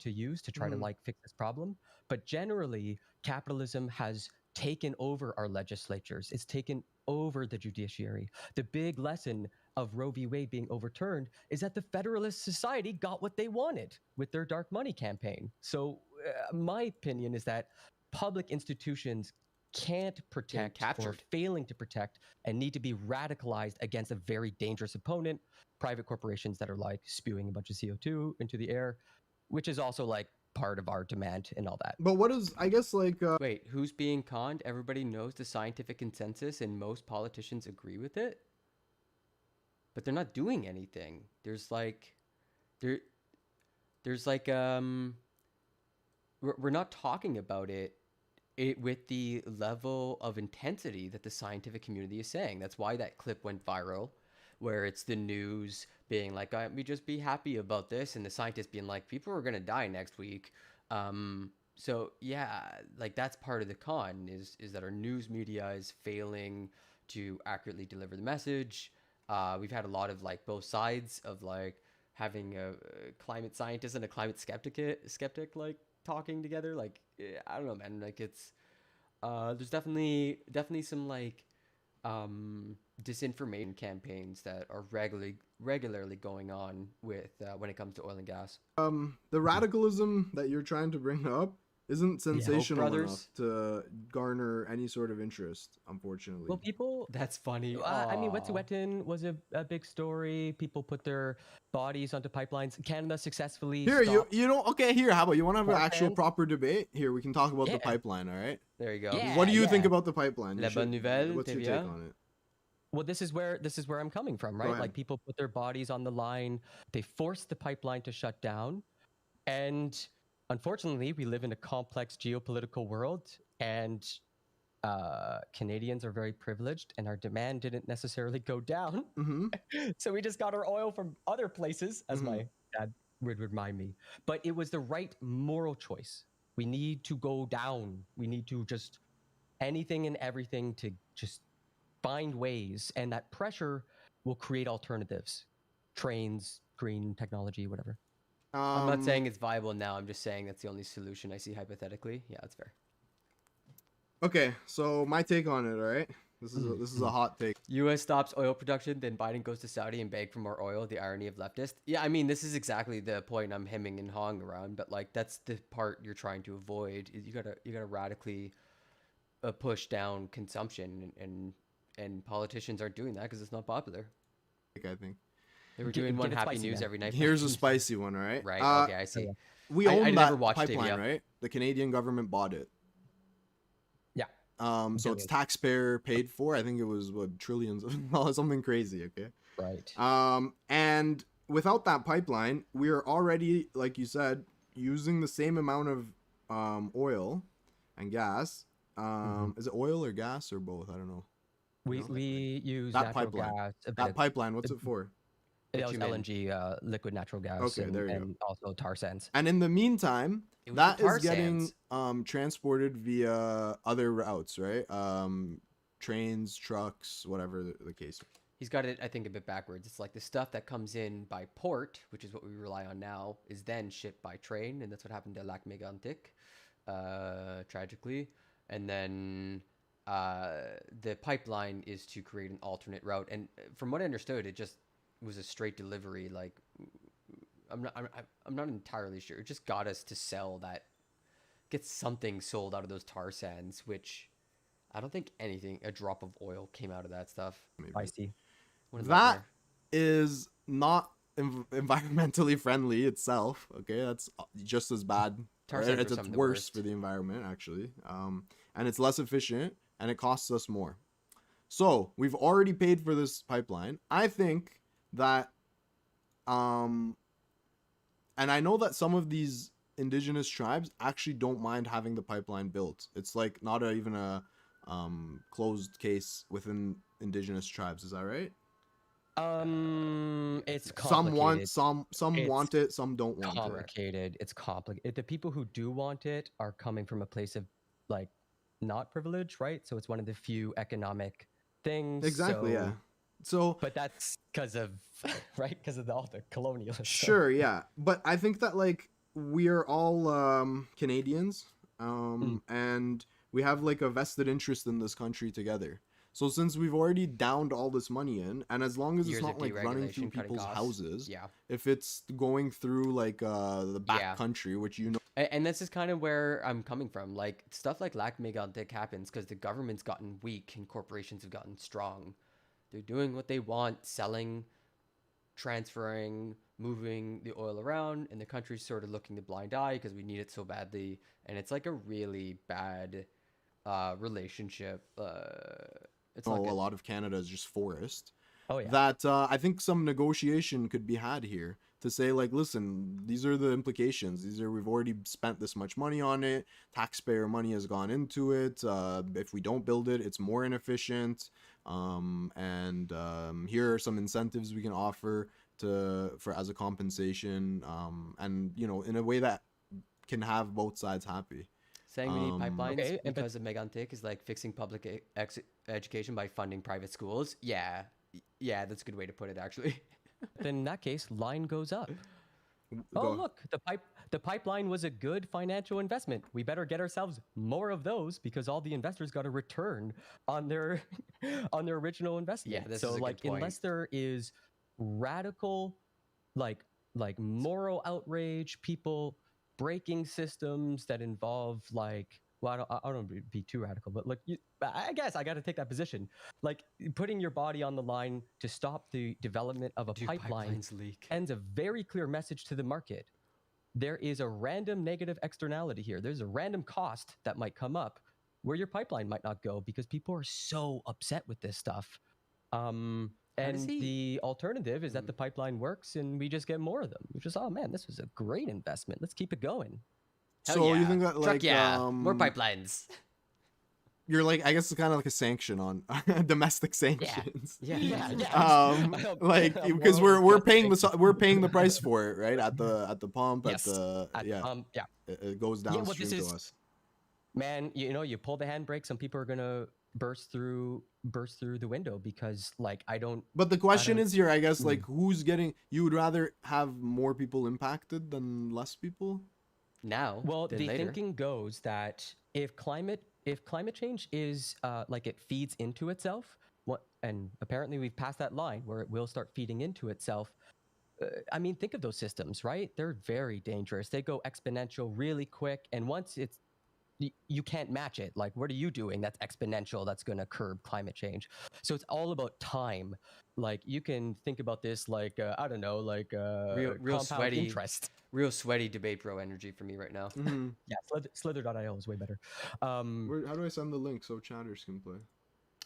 use to try to like fix this problem. But generally, capitalism has taken over our legislatures. It's taken over the judiciary. The big lesson of Roe v. Wade being overturned is that the Federalist Society got what they wanted with their dark money campaign. So my opinion is that public institutions can't protect or failing to protect and need to be radicalized against a very dangerous opponent, private corporations that are like spewing a bunch of CO2 into the air, which is also like part of our demand and all that. But what is, I guess, like wait, who's being conned? Everybody knows the scientific consensus and most politicians agree with it, but they're not doing anything. There's like we're not talking about it with the level of intensity that the scientific community is saying. That's why that clip went viral, where it's the news being like, we just be happy about this, and the scientists being like, people are going to die next week. So yeah, like that's part of the con is that our news media is failing to accurately deliver the message. We've had a lot of like both sides of like having a climate scientist and a climate skeptic like talking together. Like, I don't know, man, like it's There's definitely some like disinformation campaigns that are regularly going on with when it comes to oil and gas. The radicalism that you're trying to bring up isn't sensational enough to garner any sort of interest, unfortunately. Well, people. That's funny. I mean, Wet'suwet'en was a big story. People put their bodies onto pipelines. Canada successfully. Here, you don't. Okay, here. How about you want to have an actual Pipelines? proper debate? Here, we can talk about the Yeah. pipeline. All right. There you go. What do you think about the pipeline? La bonne nouvelle, What's your TVA? take on it? Well, this is where I'm coming from, right? ahead. Like people put their bodies on the line. They forced the pipeline to shut down, and unfortunately, we live in a complex geopolitical world, and Canadians are very privileged, and our demand didn't necessarily go down. So we just got our oil from other places, as my dad would remind me. But it was the right moral choice. We need to go down. We need to just anything and everything to just find ways, and that pressure will create alternatives, trains, green technology, whatever. I'm not saying it's viable now. I'm just saying that's the only solution I see hypothetically. Yeah, that's fair. Okay, so my take on it. All right, this is a hot take. U.S. stops oil production, then Biden goes to Saudi and beg for more oil. The irony of leftists. Yeah, I mean, this is exactly the point I'm hemming and hawing around. But like, that's the part you're trying to avoid. You gotta radically push down consumption, and politicians aren't doing that because it's not popular. I think they were doing one happy news every night. Here's a spicy one. All right. Right. Okay, I see. We own I that never watched pipeline, it, yeah. right? The Canadian government bought it. Yeah. So it's taxpayer paid for. I think it was what, trillions of dollars, something crazy. Okay. Right. And without that pipeline, we are already, like you said, using the same amount of oil and gas. Is it oil or gas or both? I don't know. We use that natural pipeline. gas. That pipeline, what's it for? It was LNG, liquid natural gas, Okay, there you and also tar sands. And in the meantime, It was that the tar is getting sands. transported via other routes, right? Trains, trucks, whatever the case. He's got it, I think, a bit backwards. It's like the stuff that comes in by port, which is what we rely on now, is then shipped by train, and that's what happened to Lac Mégantic, tragically. And then the pipeline is to create an alternate route. And from what I understood, it just was a straight delivery. Like, I'm not entirely sure. It just got us to sell that, get something sold out of those tar sands, which I don't think a drop of oil came out of that stuff. I see. That is not environmentally friendly itself. Okay, that's just as bad. It's worse for the environment, actually. And it's less efficient, and it costs us more. So we've already paid for this pipeline. I think that, and I know that some of these indigenous tribes actually don't mind having the pipeline built. It's like not even a closed case within indigenous tribes. Is that right? It's complicated. Some want it, some don't want it. It's complicated. The people who do want it are coming from a place of like not privilege, right? So it's one of the few economic things. Exactly, yeah. So, but that's because of right, because of all the colonialism. Sure, yeah. But I think that like we are all Canadians, and we have like a vested interest in this country together. So since we've already downed all this money in, and as long as it's not like running through people's houses, if it's going through like the back country, which you know. And this is kind of where I'm coming from. Like stuff like Lac Mégantic happens because the government's gotten weak and corporations have gotten strong. They're doing what they want, selling, transferring, moving the oil around, and the country's sort of looking the blind eye because we need it so badly. And it's like a really bad relationship. It's like a lot of Canada is just forest. Oh yeah. That I think some negotiation could be had here to say like, listen, these are the implications. We've already spent this much money on it. Taxpayer money has gone into it. If we don't build it, it's more inefficient. And here are some incentives we can offer for as a compensation. And you know, in a way that can have both sides happy. Saying we need pipelines because of Mégantic is like fixing public education by funding private schools. Yeah, that's a good way to put it, actually. Then in that case, line goes up. Oh, look, the pipeline was a good financial investment. We better get ourselves more of those because all the investors got a return on their on their original investment. Yeah, this so is a like good point. unless there is radical like moral outrage, people breaking systems that involve like, well, I don't wanna be too radical, but look, I guess I got to take that position. Like putting your body on the line to stop the development of a pipeline pipelines leak? sends a very clear message to the market. There is a random negative externality here. There's a random cost that might come up where your pipeline might not go because people are so upset with this stuff. And the alternative is that the pipeline works and we just get more of them. We just, oh man, this was a great investment. Let's keep it going. So you think that like more pipelines? You're like, I guess it's kind of like a sanction on domestic sanctions. Yeah. Like because we're paying the price for it, right? At the pump, Yes. It goes downstream to us. Man, you pull the handbrake, some people are gonna burst through the window because like I don't. But the question is here, I guess, like who's getting? You would rather have more people impacted than less people? Now, well, than the later. thinking goes that if climate change is like it feeds into itself, and apparently we've passed that line where it will start feeding into itself. I mean, think of those systems, right? They're very dangerous. They go exponential really quick, and once it's you can't match it. Like, what are you doing that's exponential that's going to curb climate change? So it's all about time. Like, you can think about this like, I don't know, like real sweaty interest. Real sweaty debate bro energy for me right now. Yeah, Slither.io is way better. How do I send the link so chatters can play?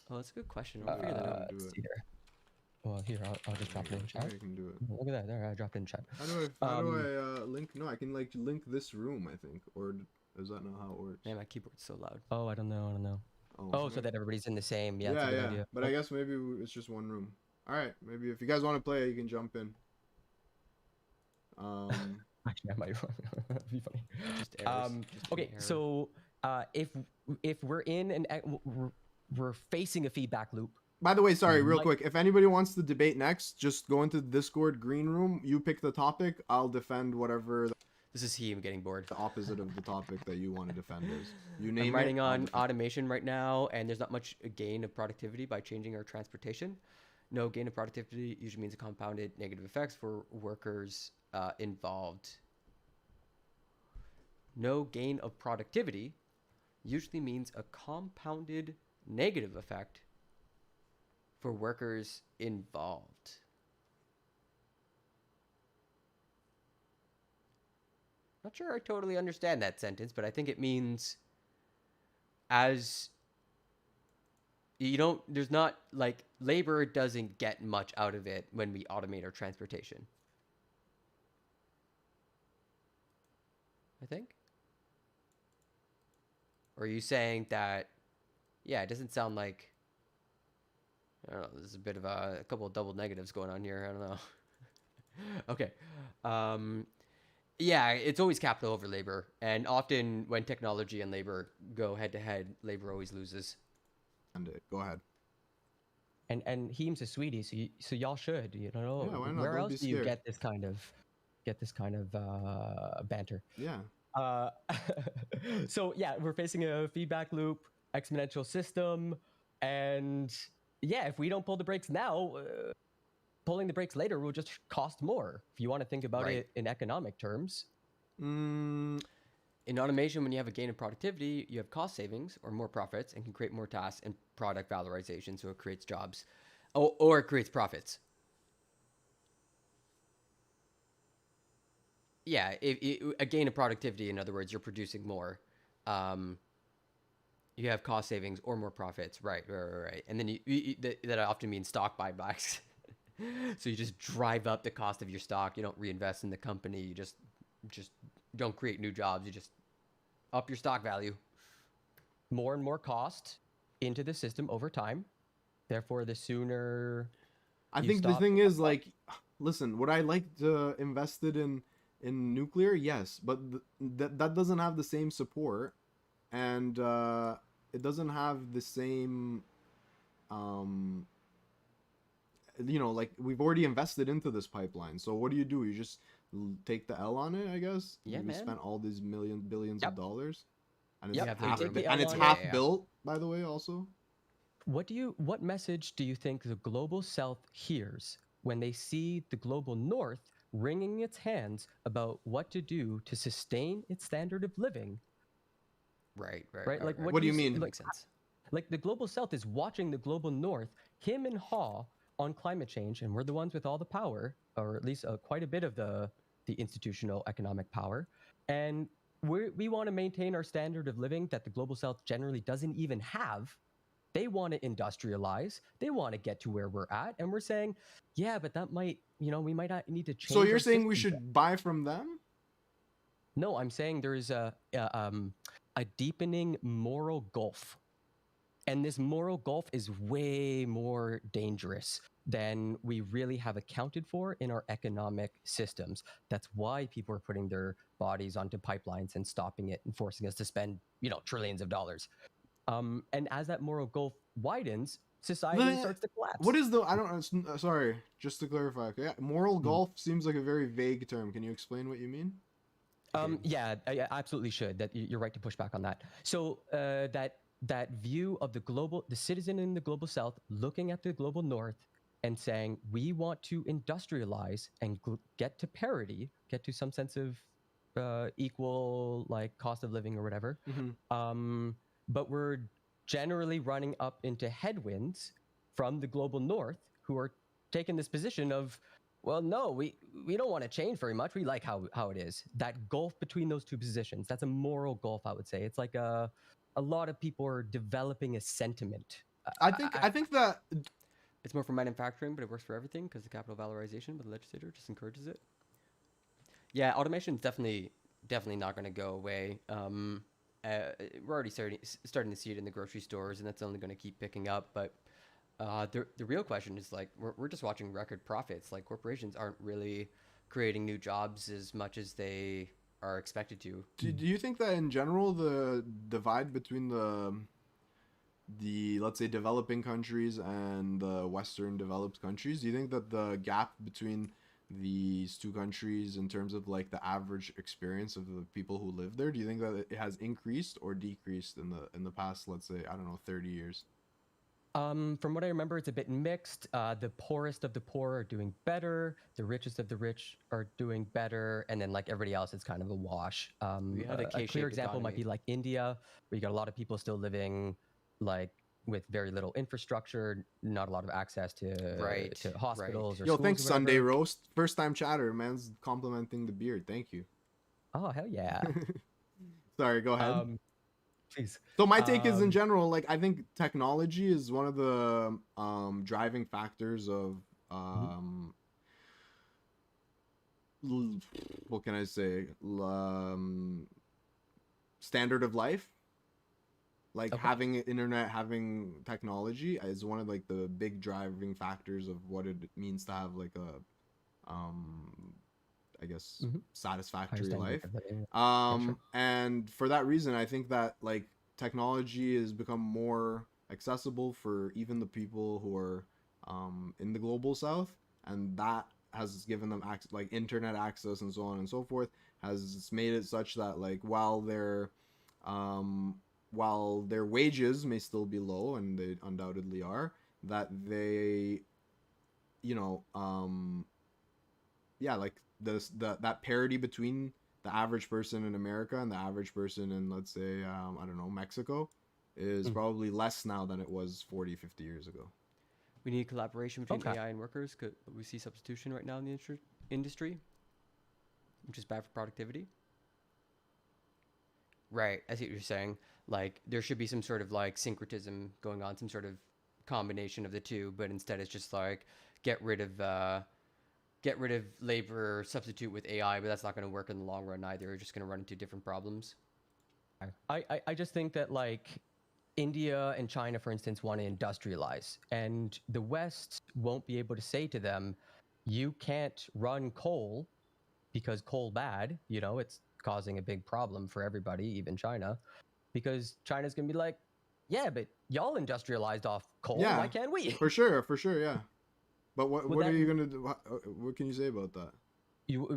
Oh, that's a good question. I'll figure that out. Let's see here. Well, here, I'll just drop it in chat. I can do it. Look at that. There, I dropped it in chat. How do I link? No, I can like link this room, I think. Or is that not how it works? Man, my keyboard's so loud. Oh, I don't know. Oh, so that everybody's in the same. Yeah, that's a good idea. But I guess maybe it's just one room. All right, maybe if you guys want to play, you can jump in. Actually, I might be funny. Just errors. Okay, so if we're in an we're facing a feedback loop. By the way, sorry, real quick. If anybody wants to debate next, just go into the Discord green room. You pick the topic. I'll defend whatever. This is Heem getting bored. The opposite of the topic that you want to defend is. You name I'm writing on automation right now, and there's not much gain of productivity by changing our transportation. No gain of productivity usually means a compounded negative effects for workers involved. No gain of productivity usually means a compounded negative effect for workers involved. Not sure I totally understand that sentence, but I think it means as there's not like labor doesn't get much out of it when we automate our transportation. I think. Or are you saying that, yeah, it doesn't sound like, I don't know, there's a bit of a couple of double negatives going on here. I don't know. Okay. Yeah, it's always capital over labor. And often when technology and labor go head to head, labor always loses. And go ahead. And Heem's a sweetie, so y'all should, why not? Where Don't else be do you scared. get this kind of banter? Yeah. So yeah, we're facing a feedback loop, exponential system, and yeah, if we don't pull the brakes now, pulling the brakes later will just cost more. If you want to think about it in economic terms. In automation, when you have a gain in productivity, you have cost savings or more profits and can create more tasks and product valorization, so it creates jobs or it creates profits. Yeah, a gain in productivity, in other words, you're producing more. You have cost savings or more profits, right. And then that often means stock buybacks. So you just drive up the cost of your stock. You don't reinvest in the company. You just don't create new jobs. You just up your stock value. More and more cost into the system over time. Therefore, the sooner. I think the thing is, like, listen, would I like to invest it in nuclear? Yes, but that doesn't have the same support, and it doesn't have the same you know, like we've already invested into this pipeline. So what do? You just take the L on it, I guess. Yeah, we man. spent all these billions of dollars, and it's Yep. half built, by the way, also. What message do you think the global south hears when they see the global north wringing its hands about what to do to sustain its standard of living? Right. Like, what do you mean? Makes sense. Like the global south is watching the global north him and haw on climate change, and we're the ones with all the power, or at least quite a bit of the institutional economic power, and we want to maintain our standard of living that the global south generally doesn't even have. They want to industrialize. They want to get to where we're at, and we're saying, yeah, but that might, we might not need to change. So you're saying we should buy from them? No, I'm saying there's a deepening moral gulf. And this moral gulf is way more dangerous than we really have accounted for in our economic systems. That's why people are putting their bodies onto pipelines and stopping it and forcing us to spend, trillions of dollars. And as that moral gulf widens, society starts to collapse. What is sorry, just to clarify. Okay? Moral gulf seems like a very vague term. Can you explain what you mean? Yeah, I absolutely should. That you're right to push back on that. So that view of the citizen in the global south looking at the global north and saying, we want to industrialize and get to parity, get to some sense of equal like cost of living or whatever. But we're generally running up into headwinds from the global north who are taking this position of, well, no, we don't want to change very much. We like how it is. That gulf between those two positions, that's a moral gulf, I would say. It's like a lot of people are developing a sentiment. I think that it's more for manufacturing, but it works for everything because the capital valorization, but the legislature just encourages it. Yeah, automation is definitely not going to go away. We're already starting to see it in the grocery stores, and that's only going to keep picking up. But the real question is, like, we're just watching record profits. Like, corporations aren't really creating new jobs as much as they are expected to. Do you think that in general the divide between the let's say developing countries and the Western developed countries, do you think that the gap between these two countries in terms of like the average experience of the people who live there, do you think that it has increased or decreased in the past, let's say, I don't know, 30 years? From what I remember, it's a bit mixed. The poorest of the poor are doing better. The richest of the rich are doing better. And then like everybody else, it's kind of a wash. We had a clear example might be like India, where you got a lot of people still living like with very little infrastructure, not a lot of access to hospitals or Yo, schools thanks, or Sunday whatever. Roast. First time chatter, man's complimenting the beard. Thank you. Oh, hell yeah. Sorry, go ahead. Please. So my take is in general, like I think technology is one of the driving factors of what can I say? Standard of life. Like having internet, having technology is one of like the big driving factors of what it means to have like a I guess satisfactory life. And for that reason, I think that like technology has become more accessible for even the people who are in the global south, and that has given them access, like internet access and so on and so forth, has made it such that like while their wages may still be low, and they undoubtedly are, that they, like that parity between the average person in America and the average person in, let's say, I don't know, Mexico is probably less now than it was 40, 50 years ago. We need collaboration between AI and workers. We see substitution right now in the industry, which is bad for productivity. Right, I see what you're saying. Like, there should be some sort of like syncretism going on, some sort of combination of the two, but instead it's just like get rid of labor, substitute with AI, but that's not going to work in the long run either. You're just going to run into different problems. I just think that like India and China, for instance, want to industrialize, and the West won't be able to say to them, you can't run coal because coal bad, it's causing a big problem for everybody, even China, because China's going to be like, yeah, but y'all industrialized off coal. Yeah, why can't we? For sure, yeah. But what are you gonna do? What can you say about that?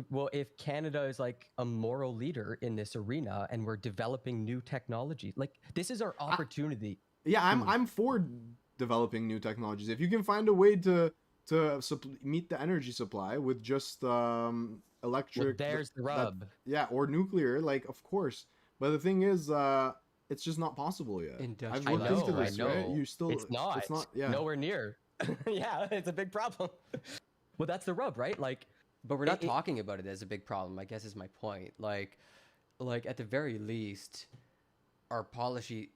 Well, if Canada is like a moral leader in this arena and we're developing new technology, like this is our opportunity. Yeah, I'm for developing new technologies. If you can find a way to meet the energy supply with just electric. Well, there's the rub. Yeah, or nuclear, like of course. But the thing is, it's just not possible yet. I've looked into this, right? You still, it's not. Yeah, nowhere near. Yeah, it's a big problem. Well, that's the rub, right? Like, but we're not talking about it as a big problem, I guess is my point. Like at the very least, our policy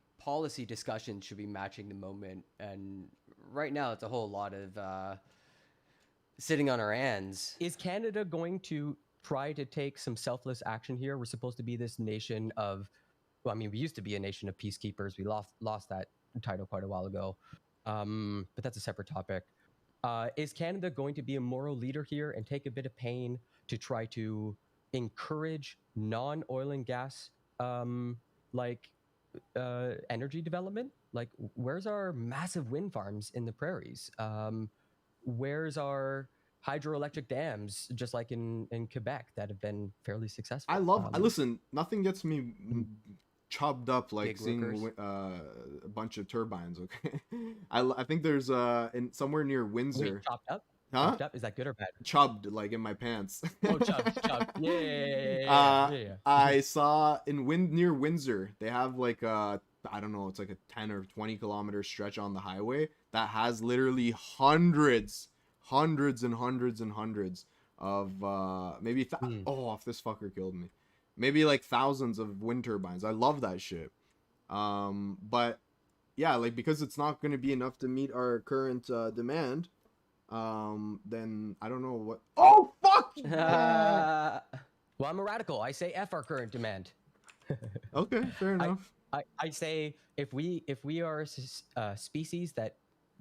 discussion should be matching the moment. And right now, it's a whole lot of sitting on our hands. Is Canada going to try to take some selfless action here? We're supposed to be this nation of, well, I mean, we used to be a nation of peacekeepers. We lost that title quite a while ago. But that's a separate topic. Is Canada going to be a moral leader here and take a bit of pain to try to encourage non-oil and gas energy development? Like, where's our massive wind farms in the prairies? Where's our hydroelectric dams, just like in Quebec, that have been fairly successful? I love. Listen, nothing gets me chubbed up like seeing a bunch of turbines. Okay, I think there's somewhere near Windsor. Wait, chopped up? Huh? Chopped up? Is that good or bad? Chubbed, like in my pants. Oh, chubbed. Yeah. I saw near Windsor, they have like I don't know, it's like a 10 or 20 kilometer stretch on the highway that has literally hundreds and hundreds of maybe if this fucker killed me, maybe like thousands of wind turbines. I love that shit. But yeah, like because it's not going to be enough to meet our current demand, then I don't know what. Oh fuck! Well, I'm a radical. I say F our current demand. Okay, fair enough. I say if we are a species that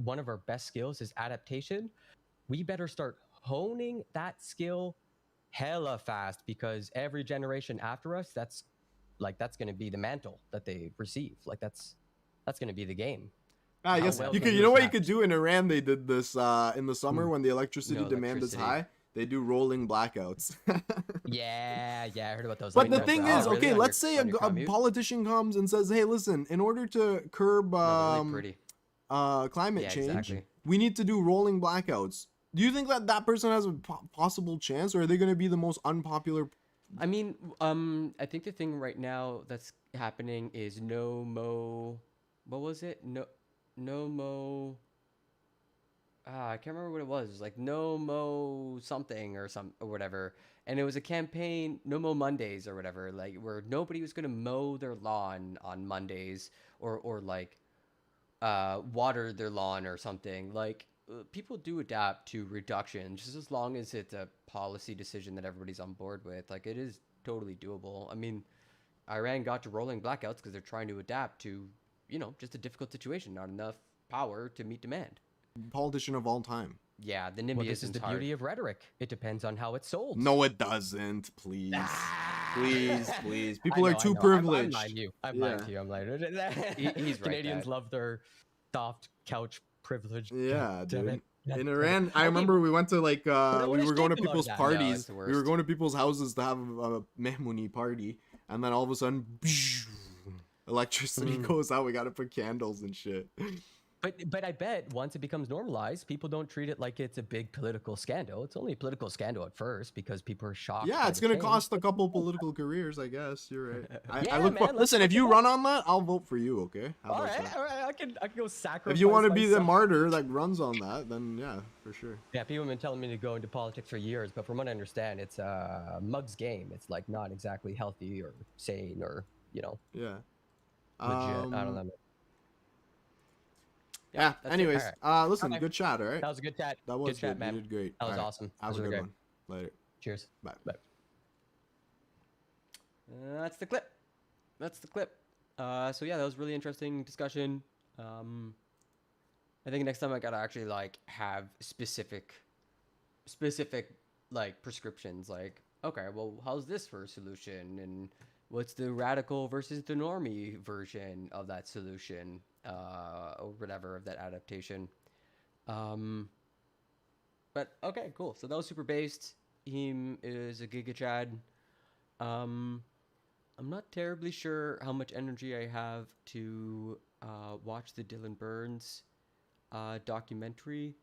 one of our best skills is adaptation, we better start honing that skill hella fast, because every generation after us, that's going to be the mantle that they receive. Like that's going to be the game. I guess you could. You know what you could do in Iran? They did this in the summer when the electricity demand is high. They do rolling blackouts. yeah, I heard about those. But the thing is, okay, let's say a politician comes and says, "Hey, listen, in order to curb climate change, we need to do rolling blackouts." Do you think that person has a possible chance, or are they going to be the most unpopular? I mean, I think the thing right now that's happening is what was it? No mo. I can't remember what it was. Like no mo something or whatever. And it was a campaign, No Mo Mondays or whatever, like where nobody was gonna mow their lawn on Mondays or like water their lawn or something. Like people do adapt to reduction just as long as it's a policy decision that everybody's on board with. Like it is totally doable. I mean, Iran got to rolling blackouts because they're trying to adapt to, just a difficult situation, not enough power to meet demand. Politician of all time. Yeah, the NIMBY this is the beauty of rhetoric. It depends on how it's sold. No, it doesn't. Please. Please. People are too privileged. I'm lying to you. I'm lying. He's right. Canadians love their soft couch privilege. Yeah, dude. In Iran, I remember we went to we were going to people's parties. We were going to people's houses to have a Mehmouni party, and then all of a sudden, electricity goes out. We got to put candles and shit. But I bet once it becomes normalized, people don't treat it like it's a big political scandal. It's only a political scandal at first because people are shocked. Yeah, it's gonna cost a couple political careers, I guess. You're right. Listen, if you run on that, I'll vote for you. Okay. All right. I can go sacrifice. If you want to be the martyr that runs on that, then yeah, for sure. Yeah, people have been telling me to go into politics for years, but from what I understand, it's a mug's game. It's like not exactly healthy or sane or Yeah. Legit. I don't know. Yeah. Anyways, listen, good chat, all right? That was a good chat. That was good chat, man. You did great. That was awesome. Have a good one. Later. Cheers. Bye. That's the clip. So yeah, that was really interesting discussion. I think next time I gotta actually have specific prescriptions. Like, okay, well, how's this for a solution, and what's the radical versus the normie version of that solution, or whatever, of that adaptation. But okay, cool. So that was super based. Heem is a Giga Chad. I'm not terribly sure how much energy I have to watch the Dylan Burns documentary.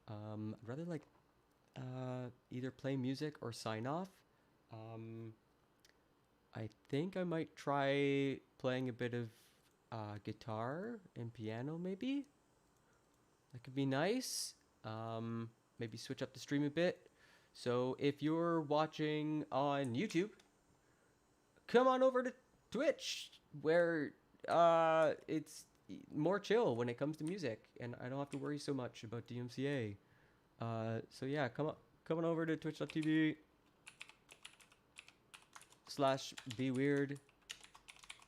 I'd rather like either play music or sign off. I think I might try playing a bit of guitar and piano, maybe. That could be nice. Maybe switch up the stream a bit. So if you're watching on YouTube, come on over to Twitch, where it's more chill when it comes to music, and I don't have to worry so much about DMCA. So yeah, come on over to twitch.tv/BeWeird.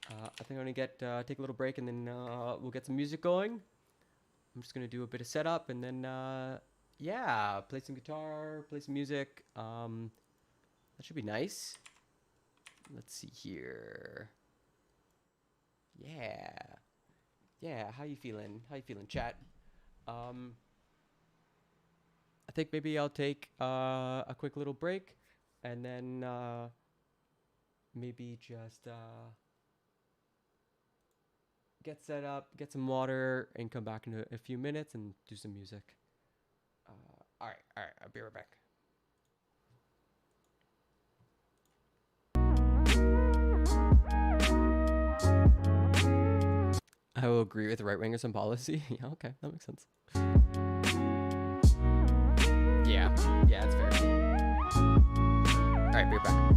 I think I'm gonna take a little break, and then we'll get some music going. I'm just gonna do a bit of setup, and then yeah, play some guitar, play some music. That should be nice. Let's see here. Yeah, how you feeling? Chat? I think maybe I'll take a quick little break, and then maybe just get set up, get some water, and come back in a few minutes and do some music. All right, I'll be right back. I will agree with right-wingers on policy. Yeah, okay, that makes sense. Yeah, that's fair. All right, be right back.